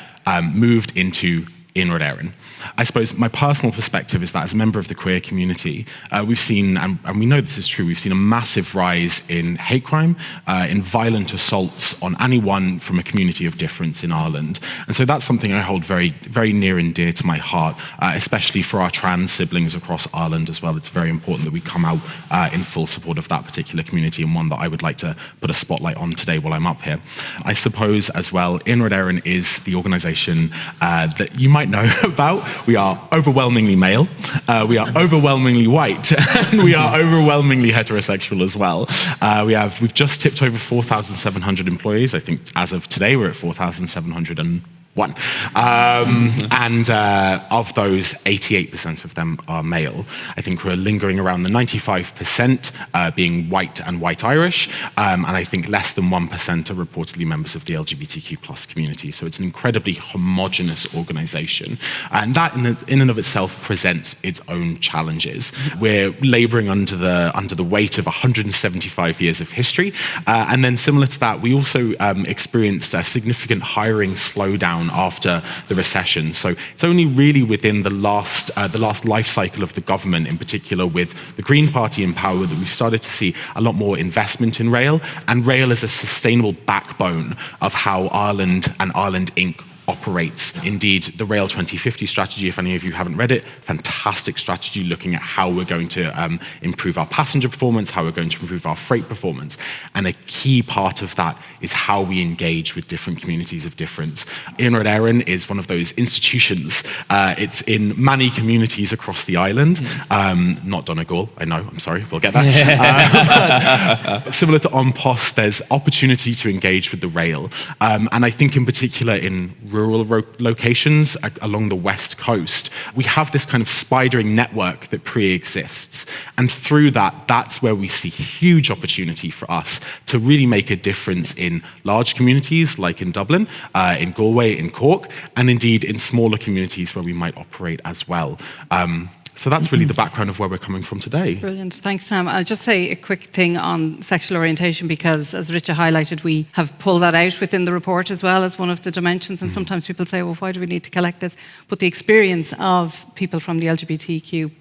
moved into Éireann. I suppose my personal perspective is that as a member of the queer community, we've seen, and we know this is true, we've seen a massive rise in hate crime, in violent assaults on anyone from a community of difference in Ireland. And so that's something I hold very, very near and dear to my heart, especially for our trans siblings across Ireland as well. It's very important that we come out in full support of that particular community, and one that I would like to put a spotlight on today while I'm up here. I suppose as well, Éireann is the organisation that you might know about. We are overwhelmingly male, we are overwhelmingly white, and we are overwhelmingly heterosexual as well. We've just tipped over 4,700 employees. I think as of today we're at 4,701. And of those, 88% of them are male. I think we're lingering around the 95% being white and white Irish, and I think less than 1% are reportedly members of the LGBTQ+ community. So it's an incredibly homogenous organisation, and that in and of itself presents its own challenges. We're labouring under the weight of 175 years of history, and then similar to that, we also experienced a significant hiring slowdown down after the recession. So it's only really within the last life cycle of the government, in particular with the Green Party in power, that we've started to see a lot more investment in rail, and rail is a sustainable backbone of how Ireland and Ireland Inc. operates. Indeed, the Rail 2050 strategy, if any of you haven't read it, fantastic strategy looking at how we're going to improve our passenger performance, how we're going to improve our freight performance. And a key part of that is how we engage with different communities of difference. Éireann is one of those institutions. It's in many communities across the island. Not Donegal, I know, I'm sorry, we'll get that. But similar to An Post, there's opportunity to engage with the rail. And I think in particular in rural locations along the west coast, we have this kind of spidering network that pre-exists. And through that, that's where we see huge opportunity for us to really make a difference in large communities like in Dublin, in Galway, in Cork, and indeed in smaller communities where we might operate as well. So that's really the background of where we're coming from today. Brilliant. Thanks, Sam. I'll just say a quick thing on sexual orientation, because as Richa highlighted, we have pulled that out within the report as well as one of the dimensions. And sometimes people say, well, why do we need to collect this? But the experience of people from the LGBTQIA+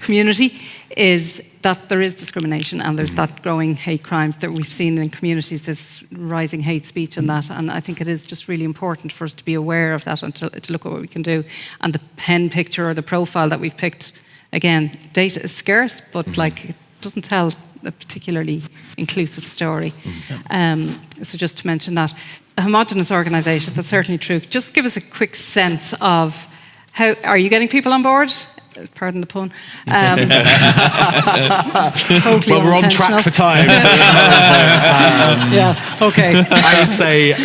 community is that there is discrimination, and there's that growing hate crimes that we've seen in communities, this rising hate speech and that. And I think it is just really important for us to be aware of that and to look at what we can do. And the pen picture or the profile that we've picked, again, data is scarce, but like it doesn't tell a particularly inclusive story. So just to mention that. A homogenous organisation, that's certainly true. Just give us a quick sense of how, are you getting people on board? Pardon the pun. Totally well, we're on track for time. So yeah, okay. I would say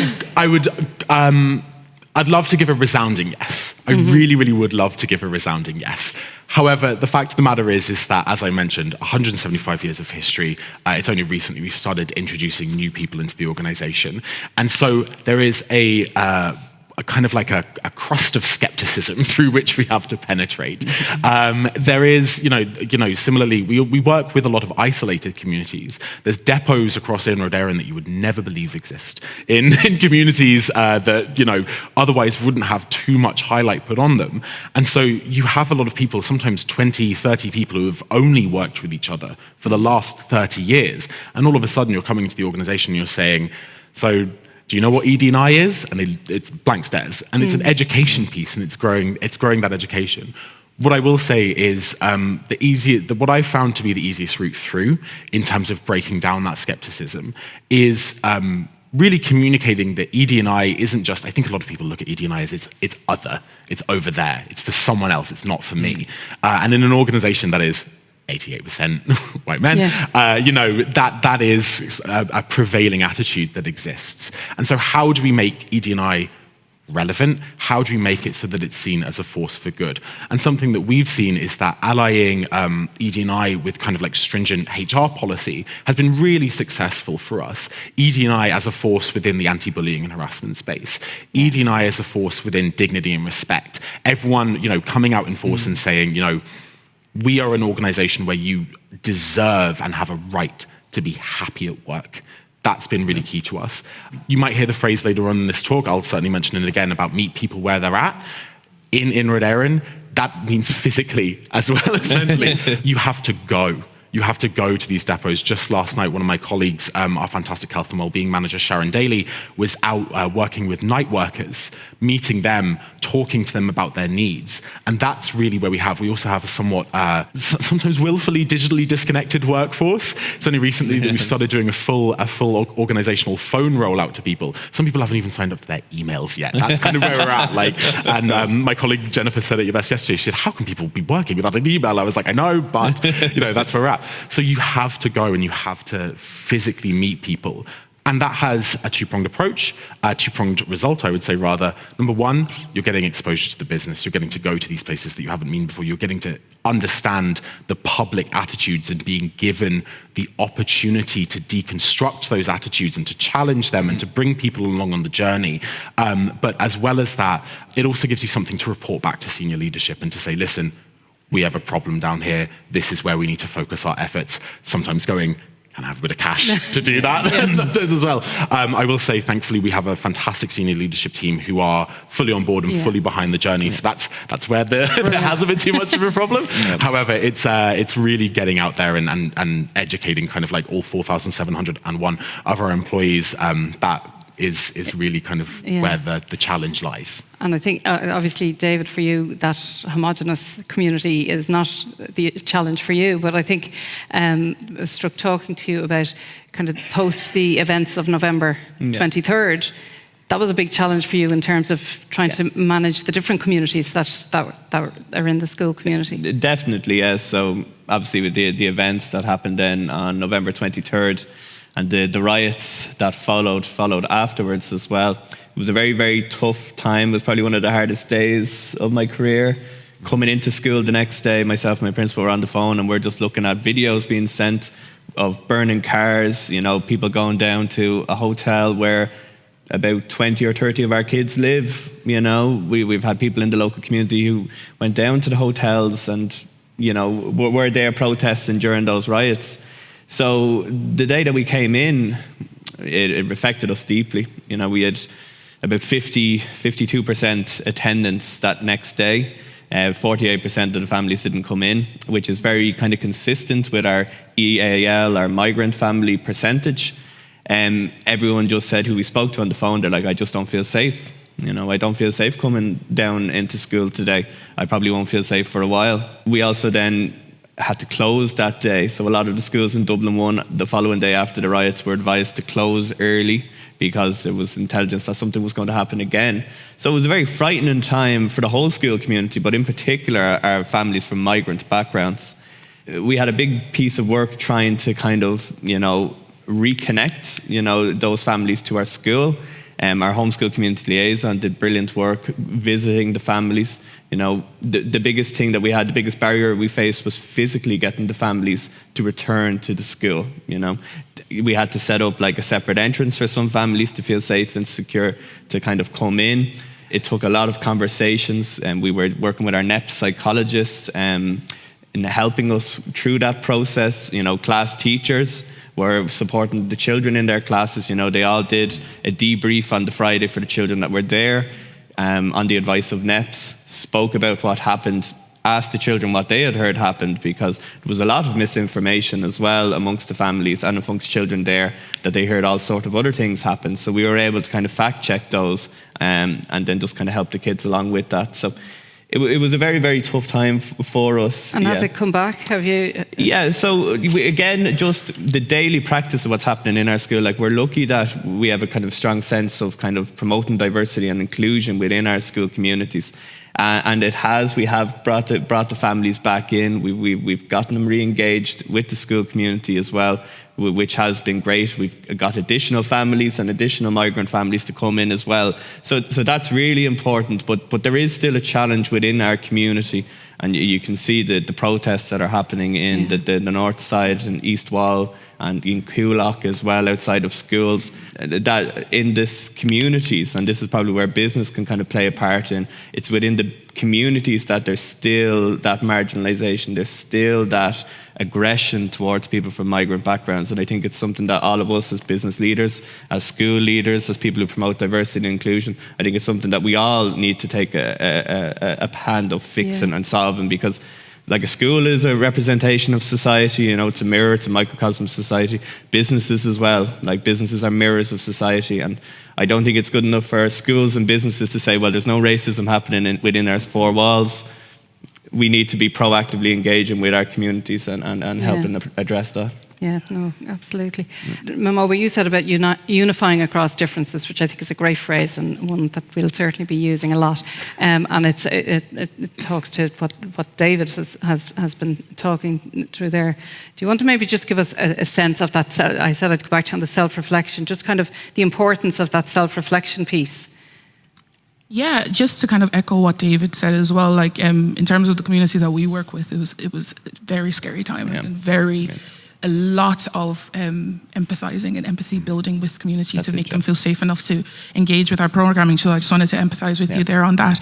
I'd love to give a resounding yes. I really, really would love to give a resounding yes. However, the fact of the matter is that, as I mentioned, 175 years of history, it's only recently we've started introducing new people into the organisation. And so there is a kind of like a crust of skepticism through which we have to penetrate. There is, similarly, we work with a lot of isolated communities. There's depots across Éireann that you would never believe exist in communities that, otherwise wouldn't have too much highlight put on them. And so you have a lot of people, sometimes 20, 30 people who have only worked with each other for the last 30 years. And all of a sudden you're coming to the organisation and you're saying, so, do you know what ED&I is? And it's blank stares. And it's an education piece, and it's growing that education. What I will say is what I found to be the easiest route through in terms of breaking down that skepticism is really communicating that ED&I isn't just, I think a lot of people look at ED&I as it's other, it's over there, it's for someone else, it's not for me. And in an organisation that is 88% white men, that is a prevailing attitude that exists. And so how do we make ED&I relevant? How do we make it so that it's seen as a force for good? And something that we've seen is that allying ED&I with kind of like stringent HR policy has been really successful for us. ED&I as a force within the anti-bullying and harassment space. ED&I as a force within dignity and respect. Everyone, coming out in force and saying, we are an organisation where you deserve and have a right to be happy at work. That's been really key to us. You might hear the phrase later on in this talk, I'll certainly mention it again, about meet people where they're at. In Éireann, that means physically as well as mentally. You have to go. You have to go to these depots. Just last night, one of my colleagues, our fantastic health and wellbeing manager, Sharon Daly, was out working with night workers, meeting them, talking to them about their needs. And that's really where we also have a somewhat, sometimes willfully digitally disconnected workforce. It's only recently that we've started doing a full organizational phone rollout to people. Some people haven't even signed up to their emails yet. That's kind of where we're at. And my colleague Jennifer said it best yesterday. She said, how can people be working without an email? I was like, I know, but that's where we're at. So you have to go and you have to physically meet people. And that has a two-pronged approach, a two-pronged result, I would say, rather. Number one, you're getting exposure to the business. You're getting to go to these places that you haven't been before. You're getting to understand the public attitudes and being given the opportunity to deconstruct those attitudes and to challenge them and to bring people along on the journey. But as well as that, it also gives you something to report back to senior leadership and to say, listen, we have a problem down here. This is where we need to focus our efforts. Sometimes going, and have a bit of cash to do that sometimes as well. I will say, thankfully, we have a fantastic senior leadership team who are fully on board and fully behind the journey. So that's where there hasn't been too much of a problem. However, it's really getting out there and educating kind of like all 4,701 of our employees. That is really kind of where the challenge lies. And I think, obviously, David, for you, that homogenous community is not the challenge for you, but I think I was struck talking to you about kind of post the events of November 23rd. That was a big challenge for you in terms of trying to manage the different communities that are in the school community. Definitely, yes. So obviously with the events that happened then on November 23rd, and the riots that followed afterwards as well. It was a very, very tough time. It was probably one of the hardest days of my career. Coming into school the next day, myself and my principal were on the phone and we're just looking at videos being sent of burning cars, people going down to a hotel where about 20 or 30 of our kids live. We've had people in the local community who went down to the hotels and, were there protesting during those riots. So the day that we came in, it affected us deeply. We had about 52% attendance that next day. 48% of the families didn't come in, which is very kind of consistent with our EAL, our migrant family percentage. Everyone just said, who we spoke to on the phone, they're like, I just don't feel safe. I don't feel safe coming down into school today. I probably won't feel safe for a while. We also then had to close that day. So a lot of the schools in Dublin 1, the following day after the riots, were advised to close early because there was intelligence that something was going to happen again. So it was a very frightening time for the whole school community, but in particular our families from migrant backgrounds. We had a big piece of work trying to kind of, reconnect, those families to our school. Our homeschool community liaison did brilliant work visiting the families. The biggest thing that we had, the biggest barrier we faced was physically getting the families to return to the school. We had to set up like a separate entrance for some families to feel safe and secure to kind of come in. It took a lot of conversations, and we were working with our NEP psychologists in helping us through that process. Class teachers were supporting the children in their classes. They all did a debrief on the Friday for the children that were there, on the advice of NEPs, spoke about what happened, asked the children what they had heard happened, because there was a lot of misinformation as well amongst the families and amongst children there, that they heard all sorts of other things happen. So we were able to kind of fact check those and then just kind of help the kids along with that. So it was a very, very tough time for us. And has it come back? Have you? Yeah, so again, just the daily practice of what's happening in our school. Like, we're lucky that we have a kind of strong sense of kind of promoting diversity and inclusion within our school communities. And we have brought the families back in. We've gotten them re-engaged with the school community as well, which has been great. We've got additional families and additional migrant families to come in as well. So that's really important. But there is still a challenge within our community, and you can see the protests that are happening in the north side and East Wall and in Coolock as well, outside of schools, that in this communities, and this is probably where business can kind of play a part in, it's within the communities that there's still that marginalisation, there's still that aggression towards people from migrant backgrounds. And I think it's something that all of us as business leaders, as school leaders, as people who promote diversity and inclusion, I think it's something that we all need to take a hand of fixing and solving, because like a school is a representation of society, it's a mirror, it's a microcosm of society. Businesses as well, like businesses are mirrors of society. And I don't think it's good enough for schools and businesses to say, well, there's no racism happening within our four walls. We need to be proactively engaging with our communities and helping address that. Yeah, no, absolutely. Mamobo, you said about unifying across differences, which I think is a great phrase and one that we'll certainly be using a lot. And it talks to what David has been talking through there. Do you want to maybe just give us a sense of that? I said I'd go back to on the self-reflection, just kind of the importance of that self-reflection piece. Yeah, just to kind of echo what David said as well, like in terms of the community that we work with, it was a very scary time and very a lot of empathizing and empathy building with communities to make them feel safe enough to engage with our programming. So I just wanted to empathize with you there on that.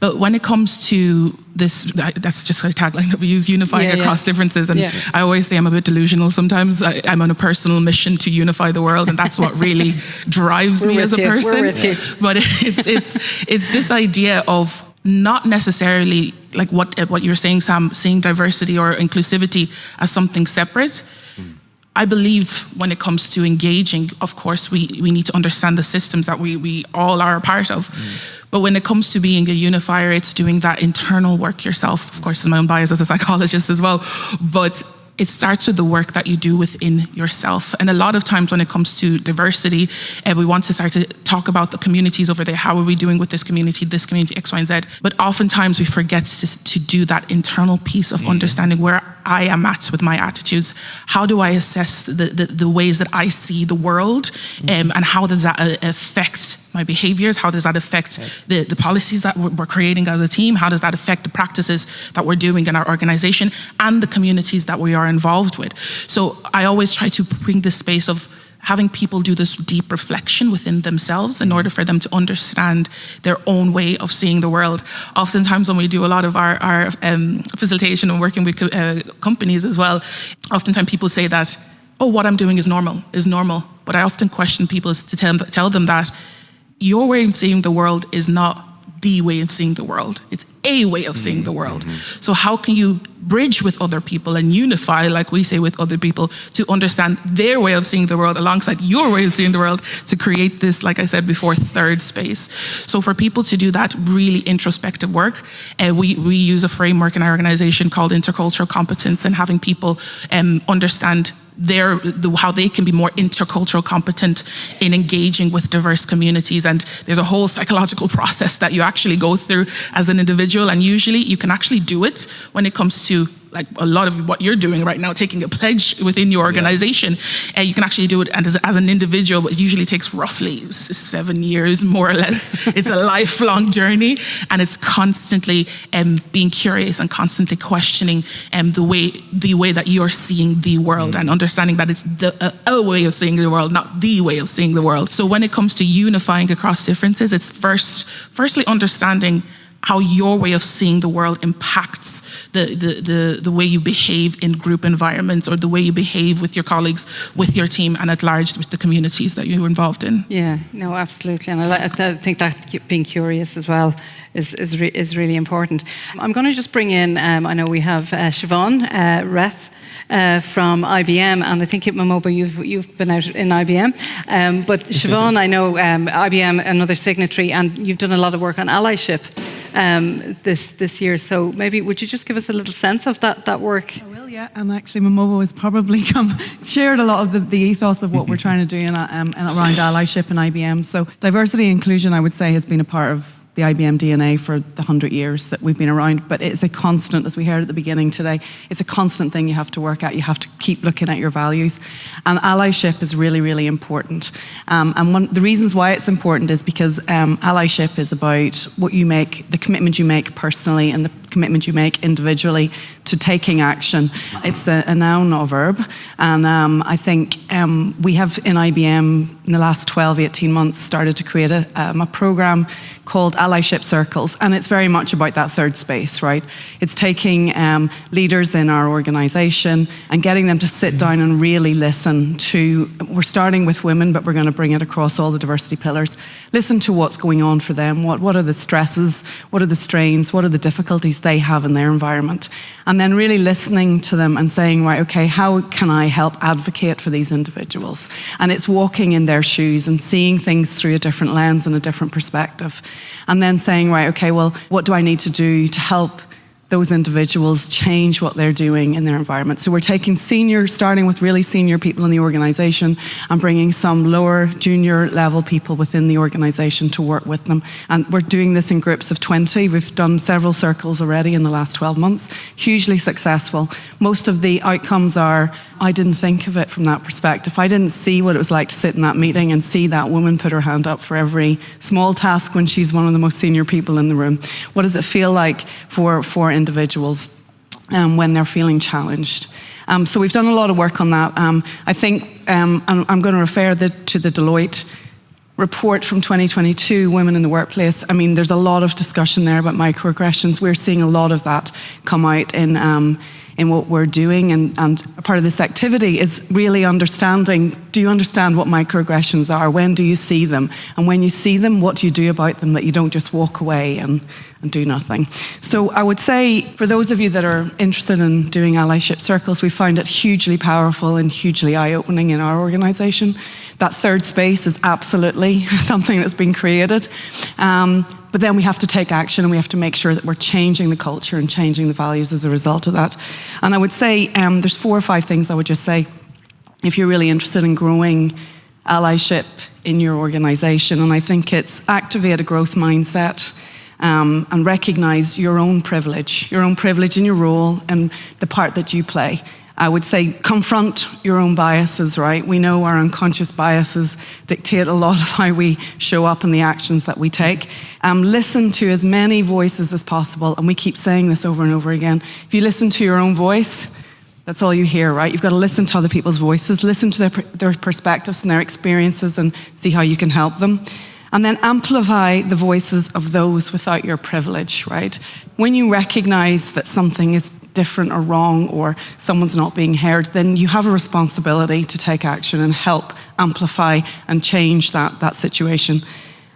But when it comes to this, that's just a tagline that we use, unifying across differences. And I always say I'm a bit delusional sometimes. I'm on a personal mission to unify the world, and that's what really drives me as a person. But it's this idea of not necessarily like what you're saying, Sam, seeing diversity or inclusivity as something separate. I believe when it comes to engaging, of course, we need to understand the systems that we all are a part of. But when it comes to being a unifier, it's doing that internal work yourself. Of course, it's my own bias as a psychologist as well. But it starts with the work that you do within yourself. And a lot of times when it comes to diversity, we want to start to talk about the communities over there. How are we doing with this community, X, Y, and Z? But oftentimes we forget to do that internal piece of understanding where I am at with my attitudes. How do I assess the ways that I see the world? And how does that affect my behaviors? How does that affect the policies that we're creating as a team? How does that affect the practices that we're doing in our organization and the communities that we are involved with? So I always try to bring this space of having people do this deep reflection within themselves in order for them to understand their own way of seeing the world. Oftentimes when we do a lot of our facilitation and working with companies as well, oftentimes people say that, oh, what I'm doing is normal. But I often question people to tell them that your way of seeing the world is not the way of seeing the world. It's a way of seeing the world. So how can you bridge with other people and unify, like we say, with other people to understand their way of seeing the world alongside your way of seeing the world to create this, like I said before, third space. So for people to do that really introspective work, we use a framework in our organization called intercultural competence, and having people understand how they can be more intercultural competent in engaging with diverse communities. And there's a whole psychological process that you actually go through as an individual, and usually you can actually do it when it comes to like a lot of what you're doing right now, taking a pledge within your organization. You can actually do it as an individual, but it usually takes roughly 7 years, more or less. It's a lifelong journey, and it's constantly being curious and constantly questioning the way that you're seeing the world, and understanding that it's a way of seeing the world, not the way of seeing the world. So when it comes to unifying across differences, it's firstly understanding how your way of seeing the world impacts the way you behave in group environments, or the way you behave with your colleagues, with your team, and at large with the communities that you're involved in. Yeah, no, absolutely. And I think that being curious as well is really important. I'm going to just bring in, I know we have Siobhan Reth from IBM, and I think at Mamobo you've been out in IBM. But Siobhan, I know IBM, another signatory, and you've done a lot of work on allyship this year. So maybe would you just give us a little sense of that work? I will, yeah. And actually Mamobo has probably shared a lot of the ethos of what we're trying to do around allyship and IBM. So diversity and inclusion, I would say, has been a part of the IBM DNA for the 100 years that we've been around, but it's a constant, as we heard at the beginning today, it's a constant thing you have to work at. You have to keep looking at your values, and allyship is really, really important. And the reasons why it's important is because allyship is about what you make, the commitment you make personally, and the commitment you make individually to taking action. It's a noun, not a verb. And I think we have in IBM in the last 12, 18 months started to create a program called Allyship Circles, and it's very much about that third space, right? It's taking leaders in our organisation and getting them to sit down and really listen to, we're starting with women, but we're going to bring it across all the diversity pillars. Listen to what's going on for them, what are the stresses, what are the strains, what are the difficulties they have in their environment, and then really listening to them and saying, right, okay, how can I help advocate for these individuals? And it's walking in their shoes and seeing things through a different lens and a different perspective. And then saying, right, okay, well, what do I need to do to help those individuals change what they're doing in their environment? So we're taking starting with really senior people in the organisation and bringing some lower, junior level people within the organisation to work with them. And we're doing this in groups of 20. We've done several circles already in the last 12 months, hugely successful. Most of the outcomes are, I didn't think of it from that perspective. I didn't see what it was like to sit in that meeting and see that woman put her hand up for every small task when she's one of the most senior people in the room. What does it feel like for individuals when they're feeling challenged? So we've done a lot of work on that. I think I'm going to refer to the Deloitte report from 2022, Women in the Workplace. I mean, there's a lot of discussion there about microaggressions. We're seeing a lot of that come out in what we're doing, and part of this activity is really understanding, do you understand what microaggressions are? When do you see them? And when you see them, what do you do about them, that you don't just walk away and do nothing? So I would say, for those of you that are interested in doing allyship circles, we find it hugely powerful and hugely eye-opening in our organisation. That third space is absolutely something that's been created. But then we have to take action, and we have to make sure that we're changing the culture and changing the values as a result of that. And I would say there's 4 or 5 things I would just say if you're really interested in growing allyship in your organisation. And I think it's activate a growth mindset and recognise your own privilege in your role and the part that you play. I would say confront your own biases, right? We know our unconscious biases dictate a lot of how we show up and the actions that we take. Listen to as many voices as possible, and we keep saying this over and over again. If you listen to your own voice, that's all you hear, right? You've got to listen to other people's voices, listen to their perspectives and their experiences, and see how you can help them. And then amplify the voices of those without your privilege, right? When you recognize that something is different or wrong, or someone's not being heard, then you have a responsibility to take action and help amplify and change that situation.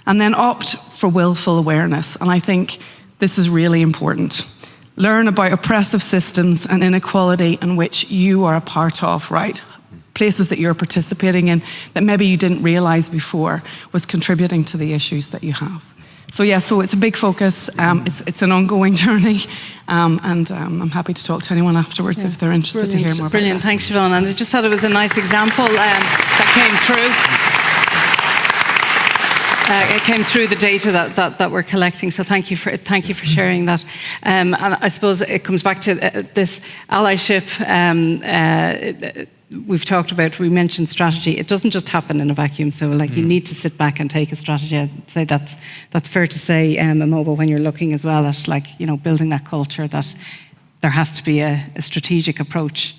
And then opt for willful awareness. And I think this is really important. Learn about oppressive systems and inequality in which you are a part of, right? Places that you're participating in that maybe you didn't realize before was contributing to the issues that you have. So yeah, so it's a big focus. It's an ongoing journey, and I'm happy to talk to anyone afterwards if they're interested to hear more. Brilliant, thanks, Siobhan. And I just thought it was a nice example that came through. It came through the data that we're collecting. So thank you for sharing that. And I suppose it comes back to this allyship. We've talked about, we mentioned strategy. It doesn't just happen in a vacuum. So you need to sit back and take a strategy. I'd say that's fair to say, Mamobo, when you're looking as well at building that culture, that there has to be a strategic approach.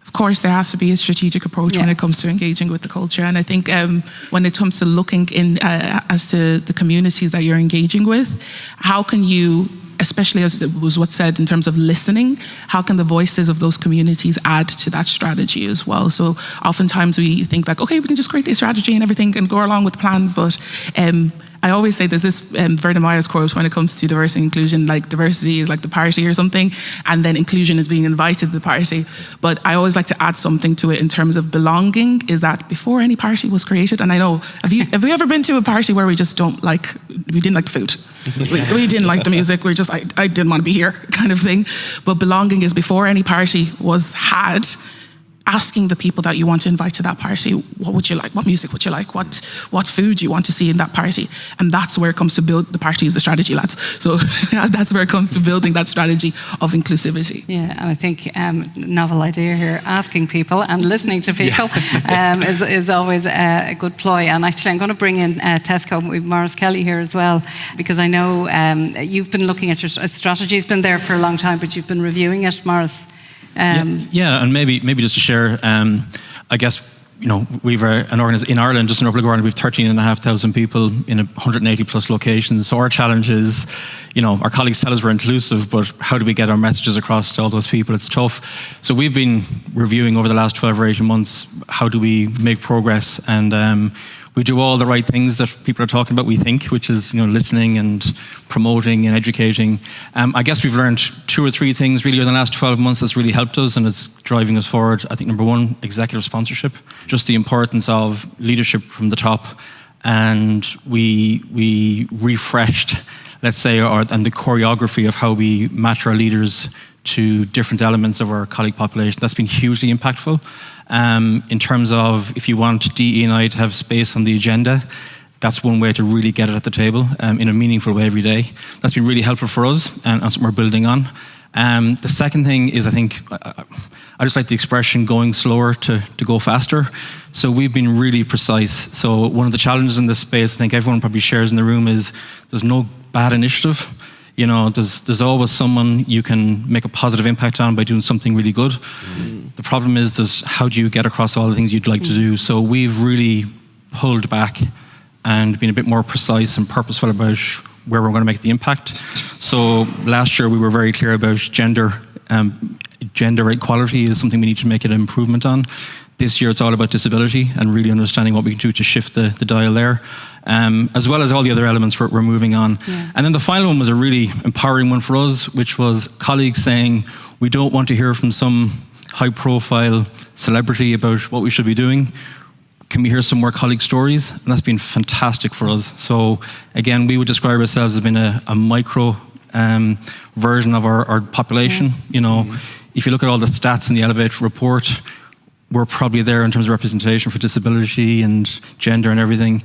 Of course, there has to be a strategic approach when it comes to engaging with the culture. And I think when it comes to looking in as to the communities that you're engaging with, how can you, especially as it was what said in terms of listening, how can the voices of those communities add to that strategy as well? So oftentimes we think okay, we can just create a strategy and everything and go along with plans, but I always say there's this Verna Myers quote when it comes to diversity and inclusion, diversity is like the party or something, and then inclusion is being invited to the party. But I always like to add something to it in terms of belonging, is that before any party was created, and I know, have you ever been to a party where we just we didn't like the food? We didn't like the music, I didn't want to be here kind of thing. But belonging is before any party was had, asking the people that you want to invite to that party, what would you like? What music would you like? What food do you want to see in that party? And that's where it comes to build the party is a strategy, lads. So that's where it comes to building that strategy of inclusivity. Yeah, and I think novel idea here, asking people and listening to people is always a good ploy. And actually, I'm going to bring in Tesco with Maurice Kelly here as well, because I know you've been looking at your strategy's been there for a long time, but you've been reviewing it, Maurice. And maybe just to share, I guess, we've an organisation in Ireland, just in Republic of Ireland, we've 13,500 people in 180 plus locations. So our challenge is, our colleagues tell us we're inclusive, but how do we get our messages across to all those people? It's tough. So we've been reviewing over the last 12 or 18 months, how do we make progress? And we do all the right things that people are talking about, we think, which is listening and promoting and educating. I guess we've learned 2 or 3 things really in the last 12 months that's really helped us and it's driving us forward. I think number 1, executive sponsorship, just the importance of leadership from the top. And we refreshed, let's say, and the choreography of how we match our leaders to different elements of our colleague population. That's been hugely impactful. In terms of if you want DE&I to have space on the agenda, that's one way to really get it at the table in a meaningful way every day. That's been really helpful for us and something we're building on. The second thing is, I think, I just like the expression going slower to go faster. So we've been really precise. So one of the challenges in this space, I think everyone probably shares in the room, is there's no bad initiative. You know, there's always someone you can make a positive impact on by doing something really good. The problem is how do you get across all the things you'd like to do? So we've really pulled back and been a bit more precise and purposeful about where we're going to make the impact. So last year we were very clear about gender. Gender equality is something we need to make an improvement on. This year it's all about disability and really understanding what we can do to shift the dial there, as well as all the other elements we're moving on. Yeah. And then the final one was a really empowering one for us, which was colleagues saying, we don't want to hear from some high-profile celebrity about what we should be doing. Can we hear some more colleague stories? And that's been fantastic for us. So again, we would describe ourselves as being a micro version of our population. You know, if you look at all the stats in the Elevate report, we're probably there in terms of representation for disability and gender and everything.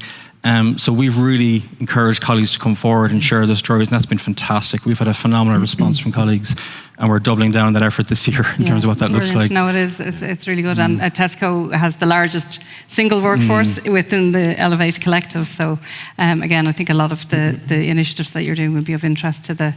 So we've really encouraged colleagues to come forward and share their stories, and that's been fantastic. We've had a phenomenal response from colleagues, and we're doubling down on that effort this year in terms of what that looks like. No, it is. It's really good. And Tesco has the largest single workforce within the Elevate Collective. So again, I think a lot of the initiatives that you're doing will be of interest to the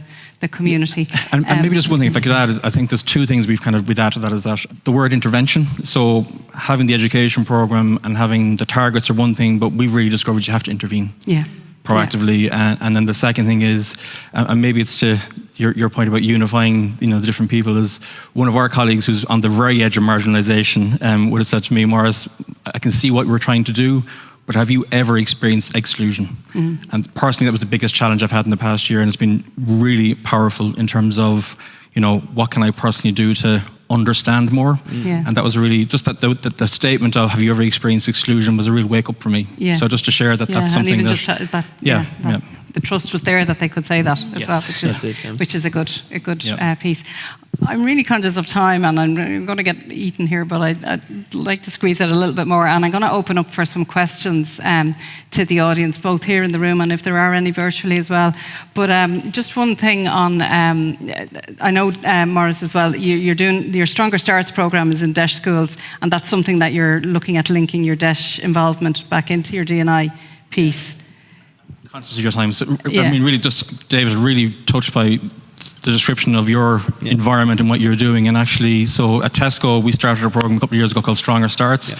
community. And maybe just one thing, if I could add, is I think there's two things we'd add to that, is that the word intervention. So having the education programme and having the targets are one thing, but we've really discovered you have to intervene. Yeah. Proactively, and then the second thing is, and maybe it's to your point about unifying, you know, the different people, is one of our colleagues who's on the very edge of marginalisation would have said to me, Maurice, I can see what we're trying to do, but have you ever experienced exclusion? And personally, that was the biggest challenge I've had in the past year, and it's been really powerful in terms of, you know, what can I personally do to understand more? And that was really just that the statement of have you ever experienced exclusion was a real wake up for me. So just to share that that's something and even that the trust was there that they could say that as well, which is a good piece. I'm really conscious of time, and I'm going to get eaten here, but I'd like to squeeze out a little bit more, and I'm going to open up for some questions to the audience, both here in the room and if there are any virtually as well. But just one thing on, I know, Maurice, as well, you're doing your Stronger Starts programme is in DEIS schools, and that's something that you're looking at linking your DEIS involvement back into your D&I piece. Conscious of your time. So, I mean, really, just David, really touched by the description of your environment and what you're doing. And actually, so at Tesco, we started a program a couple of years ago called Stronger Starts.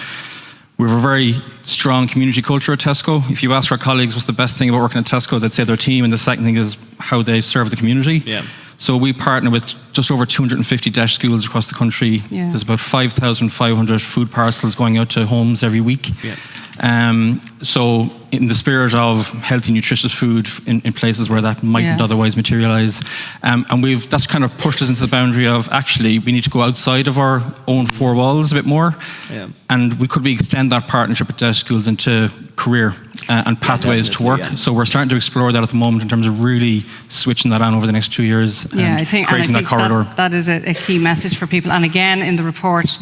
We have a very strong community culture at Tesco. If you ask our colleagues what's the best thing about working at Tesco, they'd say their team, and the second thing is how they serve the community. So we partner with just over 250 DEIS schools across the country. There's about 5,500 food parcels going out to homes every week. So in the spirit of healthy, nutritious food in places where that mightn't otherwise materialise, and that's kind of pushed us into the boundary of actually we need to go outside of our own four walls a bit more, and could we extend that partnership with DEIS schools into career and pathways to work. So we're starting to explore that at the moment in terms of really switching that on over the next 2 years and creating that corridor. That is a key message for people. And again, in the report,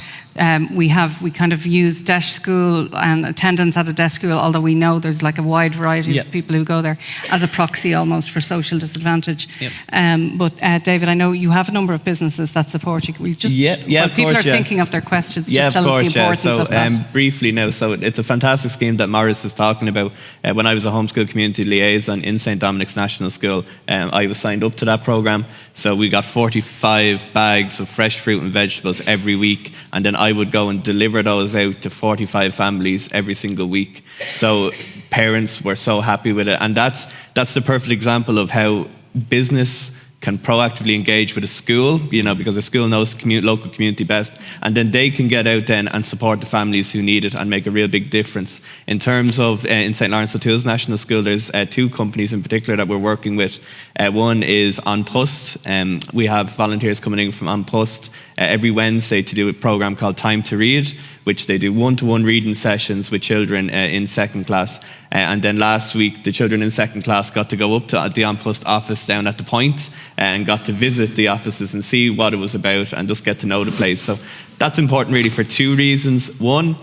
we kind of use DEIS school and attendance at a DEIS school, although we know there's like a wide variety of people who go there, as a proxy almost for social disadvantage. But David, I know you have a number of businesses that support you. We just while people are thinking of their questions, just tell us the importance of that. Briefly now, so it's a fantastic scheme that Maurice is talking about. When I was a homeschool community liaison in St Dominic's National School, I was signed up to that programme. So we got 45 bags of fresh fruit and vegetables every week, and then I would go and deliver those out to 45 families every single week. So parents were so happy with it, and that's the perfect example of how business can proactively engage with a school, you know, because a school knows local community best, and then they can get out then and support the families who need it and make a real big difference. In terms of, in St Laurence O'Toole's National School, there's two companies in particular that we're working with. One is On Post. We have volunteers coming in from On Post every Wednesday to do a programme called Time to Read, which they do one-to-one reading sessions with children in second class. And then last week, the children in second class got to go up to the On Post office down at the Point and got to visit the offices and see what it was about and just get to know the place. So that's important really for two reasons. One,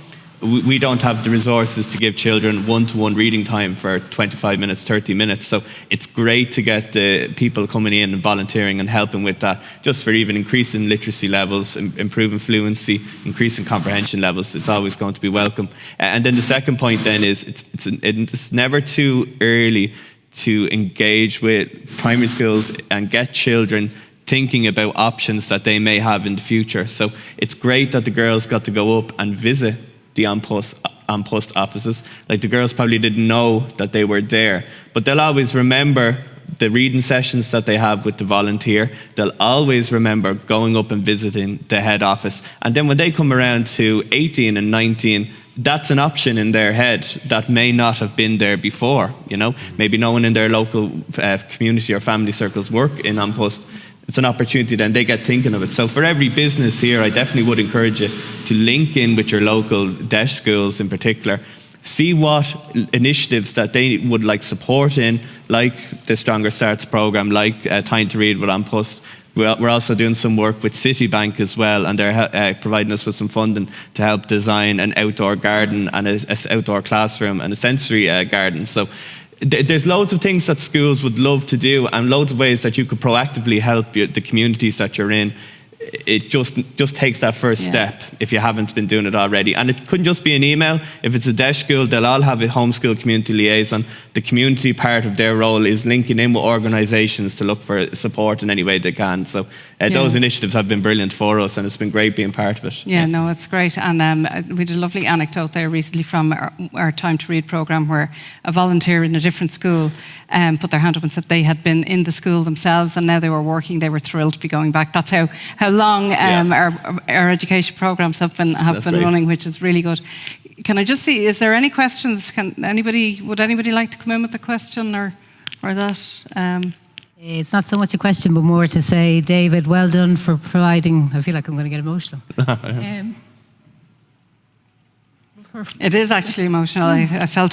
we don't have the resources to give children one-to-one reading time for 25 minutes, 30 minutes. So it's great to get the people coming in and volunteering and helping with that, just for even increasing literacy levels, improving fluency, increasing comprehension levels. It's always going to be welcome. And then the second point then is it's never too early to engage with primary schools and get children thinking about options that they may have in the future. So it's great that the girls got to go up and visit the on post offices. Like, the girls probably didn't know that they were there, but they'll always remember the reading sessions that they have with the volunteer. They'll always remember going up and visiting the head office. And then when they come around to 18 and 19, that's an option in their head that may not have been there before. You know, maybe no one in their local community or family circles work in on post. It's an opportunity, then they get thinking of it. So for every business here, I definitely would encourage you to link in with your local DESH schools in particular. See what initiatives that they would like support in, like the Stronger Starts programme, like Time to Read with On Post. We're also doing some work with Citibank as well, and they're providing us with some funding to help design an outdoor garden and an outdoor classroom and a sensory garden. So there's loads of things that schools would love to do, and loads of ways that you could proactively help the communities that you're in. It just takes that first step if you haven't been doing it already. And it couldn't just be an email. If it's a DESH school, they'll all have a homeschool community liaison. The community part of their role is linking in with organisations to look for support in any way they can. So those initiatives have been brilliant for us, and it's been great being part of it. Yeah, no, it's great. And we did a lovely anecdote there recently from our Time to Read programme, where a volunteer in a different school put their hand up and said they had been in the school themselves, and now they were working. They were thrilled to be going back. That's how long our education programmes have been running, which is really good. Can I just see, is there any questions? Would anybody like to come in with a question or that? It's not so much a question, but more to say, David, well done for providing. I feel like I'm going to get emotional. It is actually emotional. I felt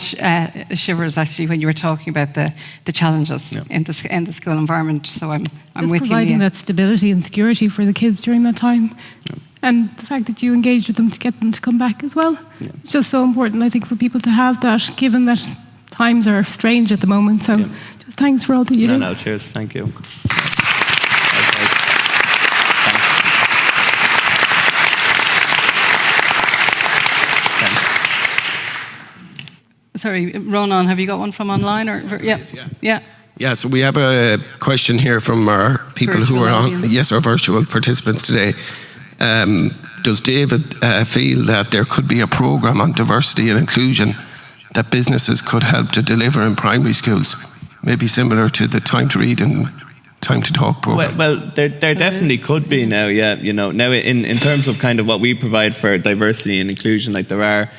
shivers actually when you were talking about the challenges in the school environment. So I'm just with you. Providing that stability and security for the kids during that time, and the fact that you engaged with them to get them to come back as well. It's just so important, I think, for people to have that, given that times are strange at the moment. So just thanks for all that you do. No, cheers. Thank you. Sorry, Ronan, have you got one from online? Yeah, so we have a question here from our people who are on, our virtual participants today. Does David feel that there could be a programme on diversity and inclusion that businesses could help to deliver in primary schools, maybe similar to the Time to Read and Time to Talk programme? Well, there definitely could be now, now in terms of kind of what we provide for diversity and inclusion, like there are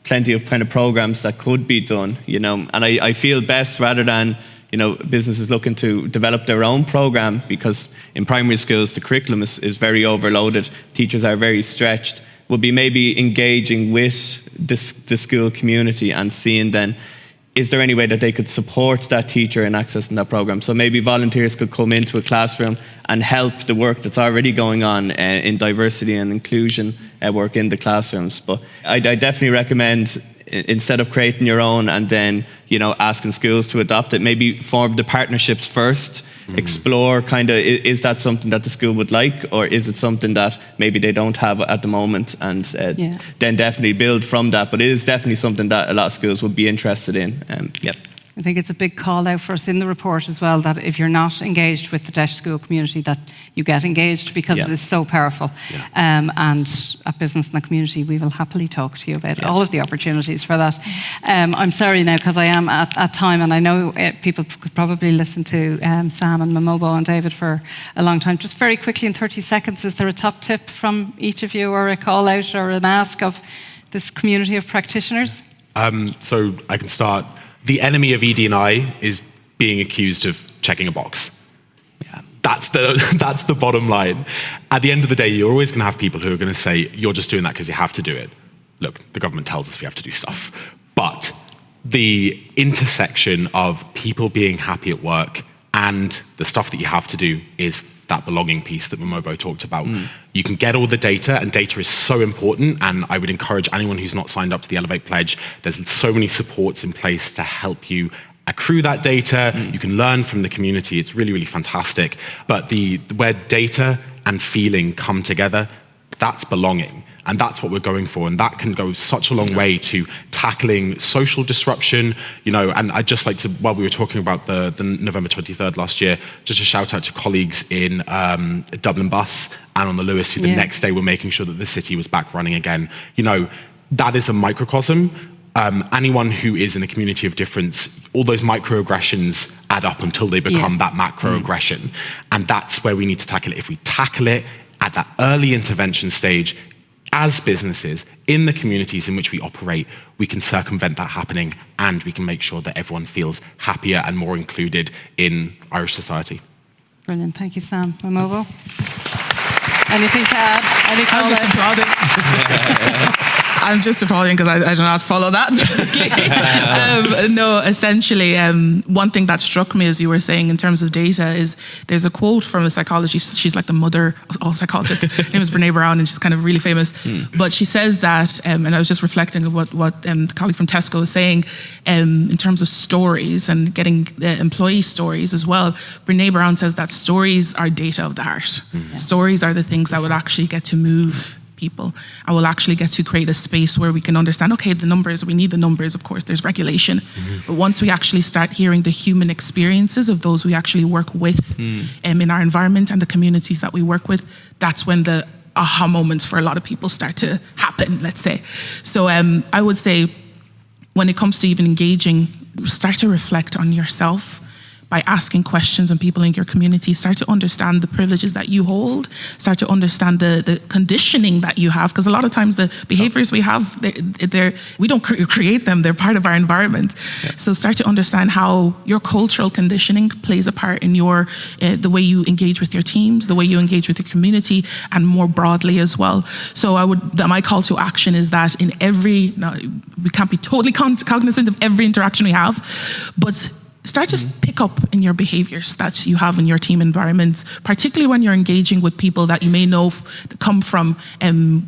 plenty of kind of programs that could be done, and I feel best rather than, businesses looking to develop their own program, because in primary schools the curriculum is very overloaded, teachers are very stretched, would be maybe engaging with the school community and seeing then, is there any way that they could support that teacher in accessing that program? So maybe volunteers could come into a classroom and help the work that's already going on in diversity and inclusion work in the classrooms. But I definitely recommend, instead of creating your own and then asking schools to adopt it, maybe form the partnerships first, explore kind of, is that something that the school would like, or is it something that maybe they don't have at the moment, and then definitely build from that. But it is definitely something that a lot of schools would be interested in. I think it's a big call out for us in the report as well, that if you're not engaged with the DESH school community, that you get engaged, because it is so powerful. And at Business in the Community, we will happily talk to you about all of the opportunities for that. I'm sorry now, because I am at time, and I know people could probably listen to Sam and Mamobo and David for a long time. Just very quickly, in 30 seconds, is there a top tip from each of you, or a call out or an ask of this community of practitioners? So I can start. The enemy of ED&I is being accused of checking a box. That's the bottom line. At the end of the day, you're always going to have people who are going to say, you're just doing that because you have to do it. Look, the government tells us we have to do stuff. But the intersection of people being happy at work and the stuff that you have to do is that belonging piece that Mamobo talked about. You can get all the data, and data is so important, and I would encourage anyone who's not signed up to the Elevate Pledge, there's so many supports in place to help you accrue that data. You can learn from the community. It's really, really fantastic. But where data and feeling come together, that's belonging. And that's what we're going for. And that can go such a long way to tackling social disruption, you know. And I'd just like to, while we were talking about the November 23rd last year, just a shout out to colleagues in Dublin Bus and on the Lewis, who the next day were making sure that the city was back running again. You know, that is a microcosm. Anyone who is in a community of difference, all those microaggressions add up until they become that macroaggression. And that's where we need to tackle it. If we tackle it at that early intervention stage, as businesses, in the communities in which we operate, we can circumvent that happening, and we can make sure that everyone feels happier and more included in Irish society. Brilliant. Thank you, Sam. Mamobo? Anything to add? Any I'm just applauding. I'm just applauding because I don't know how to follow that, basically. No, essentially, one thing that struck me as you were saying in terms of data is there's a quote from a psychologist. She's like the mother of all psychologists. Her name is Brené Brown, and she's kind of really famous. But she says that, and I was just reflecting on what the colleague from Tesco was saying, in terms of stories and getting employee stories as well. Brené Brown says that stories are data of the heart. Stories are the things that would actually get to move people. I will actually get to create a space where we can understand, okay, the numbers, we need the numbers, of course, there's regulation. But once we actually start hearing the human experiences of those we actually work with in our environment and the communities that we work with, that's when the aha moments for a lot of people start to happen, let's say. So I would say when it comes to even engaging, start to reflect on yourself by asking questions on people in your community. Start to understand the privileges that you hold, start to understand the conditioning that you have, because a lot of times the behaviors we have, we don't create them, they're part of our environment. So start to understand how your cultural conditioning plays a part in your the way you engage with your teams, the way you engage with your community, and more broadly as well. So my call to action is that we can't be totally cognizant of every interaction we have, but start to pick up in your behaviors that you have in your team environments, particularly when you're engaging with people that you may know come from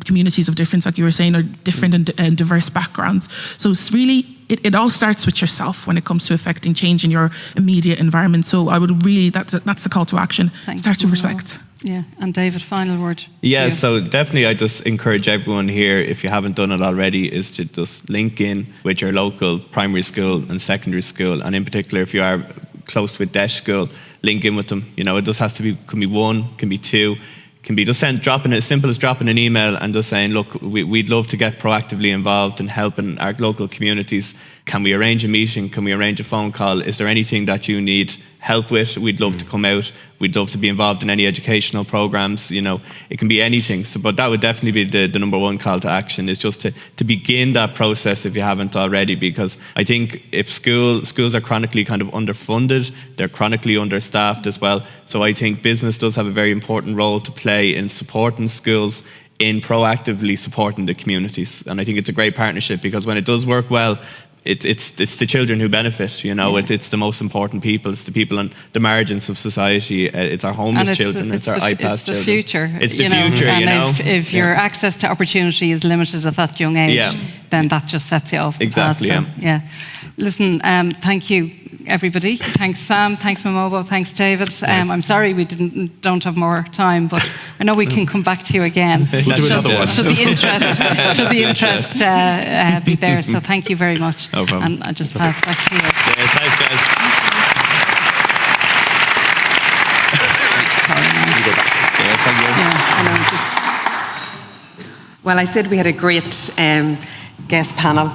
communities of difference, like you were saying, or different and diverse backgrounds. So it's really, it all starts with yourself when it comes to affecting change in your immediate environment. So I would really, that's the call to action. Thanks. Start to reflect. Yeah, and David, final word. Yeah, so definitely I just encourage everyone here, if you haven't done it already, is to just link in with your local primary school and secondary school, and in particular if you are close with DESH school, link in with them. You know, it just has to be, can be one, can be two, can be just dropping as simple as dropping an email and just saying, look, we'd love to get proactively involved in helping our local communities. Can we arrange a meeting? Can we arrange a phone call? Is there anything that you need help with? We'd love to come out. We'd love to be involved in any educational programs. You know, it can be anything. So, but that would definitely be the number one call to action, is just to begin that process if you haven't already. Because I think if schools are chronically kind of underfunded, they're chronically understaffed as well. So I think business does have a very important role to play in supporting schools, in proactively supporting the communities. And I think it's a great partnership, because when it does work well, it's the children who benefit, you know. It's the most important people. It's the people on the margins of society. It's our homeless children. It's our IPAS children. It's the future. It's the future, you know. And if your access to opportunity is limited at that young age, then that just sets you off. Exactly. Yeah. Listen, thank you, everybody. Thanks, Sam. Thanks, Mamobo. Thanks, David. I'm sorry we don't have more time, but I know we can come back to you again. We'll do another one. Should the interest be there? So thank you very much. No problem. And I just pass back to you. Yeah, thanks, guys. Sorry, Well, I said we had a great guest panel.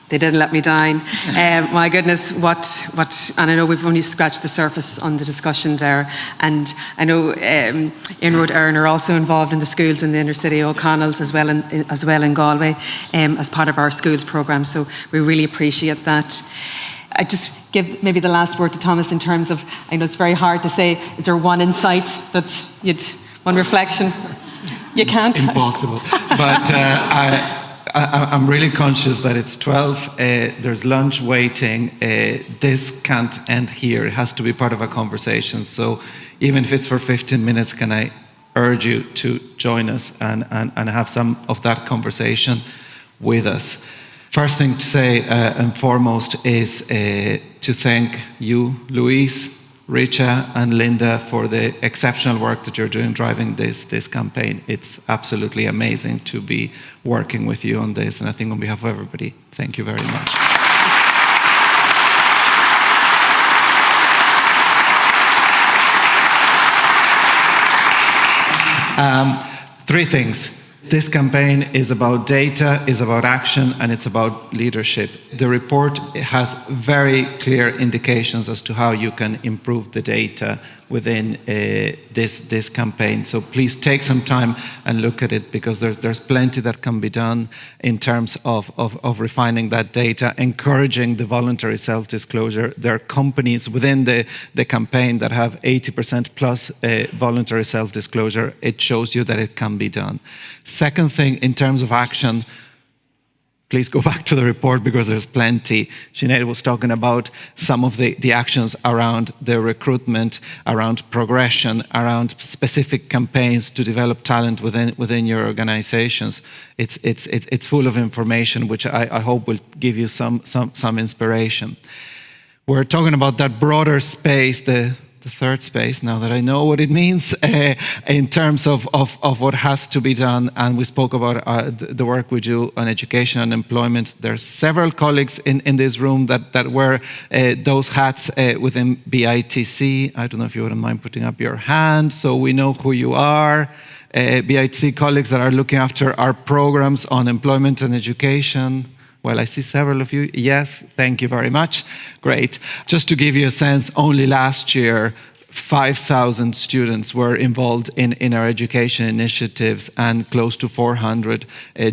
They didn't let me down. My goodness, and I know we've only scratched the surface on the discussion there. And I know Éireann Éireann are also involved in the schools in the inner city, O'Connell's as well in Galway, as part of our schools programme. So we really appreciate that. I just give maybe the last word to Tomás in terms of, I know it's very hard to say, is there one insight that one reflection? You can't? Impossible. But I'm really conscious that it's 12, there's lunch waiting, this can't end here, it has to be part of a conversation. So even if it's for 15 minutes, can I urge you to join us and have some of that conversation with us. First thing to say and foremost is to thank you, Louise, Richa and Linda, for the exceptional work that you're doing driving this campaign. It's absolutely amazing to be working with you on this, and I think on behalf of everybody, thank you very much. Three things. This campaign is about data, is about action, and it's about leadership. The report has very clear indications as to how you can improve the data within this campaign. So please take some time and look at it, because there's plenty that can be done in terms of refining that data, encouraging the voluntary self-disclosure. There are companies within the campaign that have 80% plus voluntary self-disclosure. It shows you that it can be done. Second thing, in terms of action, please go back to the report, because there's plenty. Sinéad was talking about some of the actions around the recruitment, around progression, around specific campaigns to develop talent within your organizations. It's full of information, which I hope will give you some inspiration. We're talking about that broader space, the third space, now that I know what it means, in terms of what has to be done. And we spoke about the work we do on education and employment. There are several colleagues in this room that wear those hats within BITC. I don't know if you wouldn't mind putting up your hand so we know who you are. BITC colleagues that are looking after our programs on employment and education. Well, I see several of you. Yes, thank you very much. Great. Just to give you a sense, only last year, 5,000 students were involved in our education initiatives, and close to 400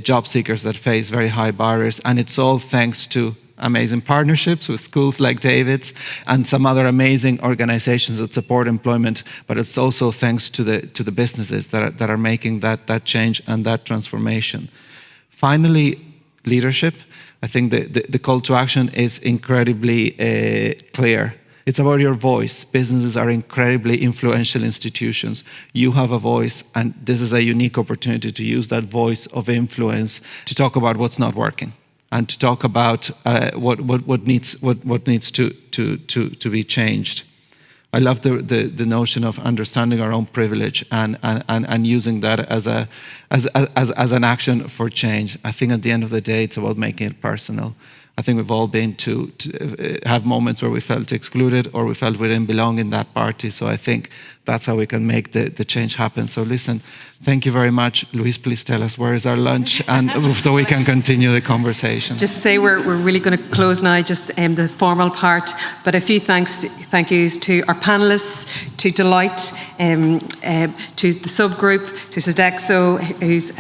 job seekers that face very high barriers. And it's all thanks to amazing partnerships with schools like David's and some other amazing organizations that support employment, but it's also thanks to the businesses that are making that change and that transformation. Finally, leadership. I think the call to action is incredibly clear. It's about your voice. Businesses are incredibly influential institutions. You have a voice, and this is a unique opportunity to use that voice of influence to talk about what's not working, and to talk about what needs to be changed. I love the notion of understanding our own privilege and using that as an action for change. I think at the end of the day, it's about making it personal. I think we've all been to have moments where we felt excluded or we felt we didn't belong in that party. So I think that's how we can make the change happen. So listen, thank you very much. Louise, please tell us where is our lunch, and so we can continue the conversation. Just to say we're really going to close now, just the formal part, but a few thank yous to our panellists, to Deloitte, to the subgroup, to Sodexo, who's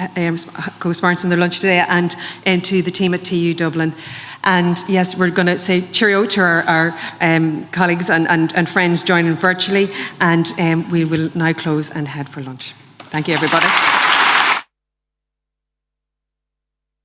co-sponsoring their lunch today, and to the team at TU Dublin. And yes, we're going to say cheerio to our colleagues and friends joining virtually, and we will now close and head for lunch. Thank you, everybody.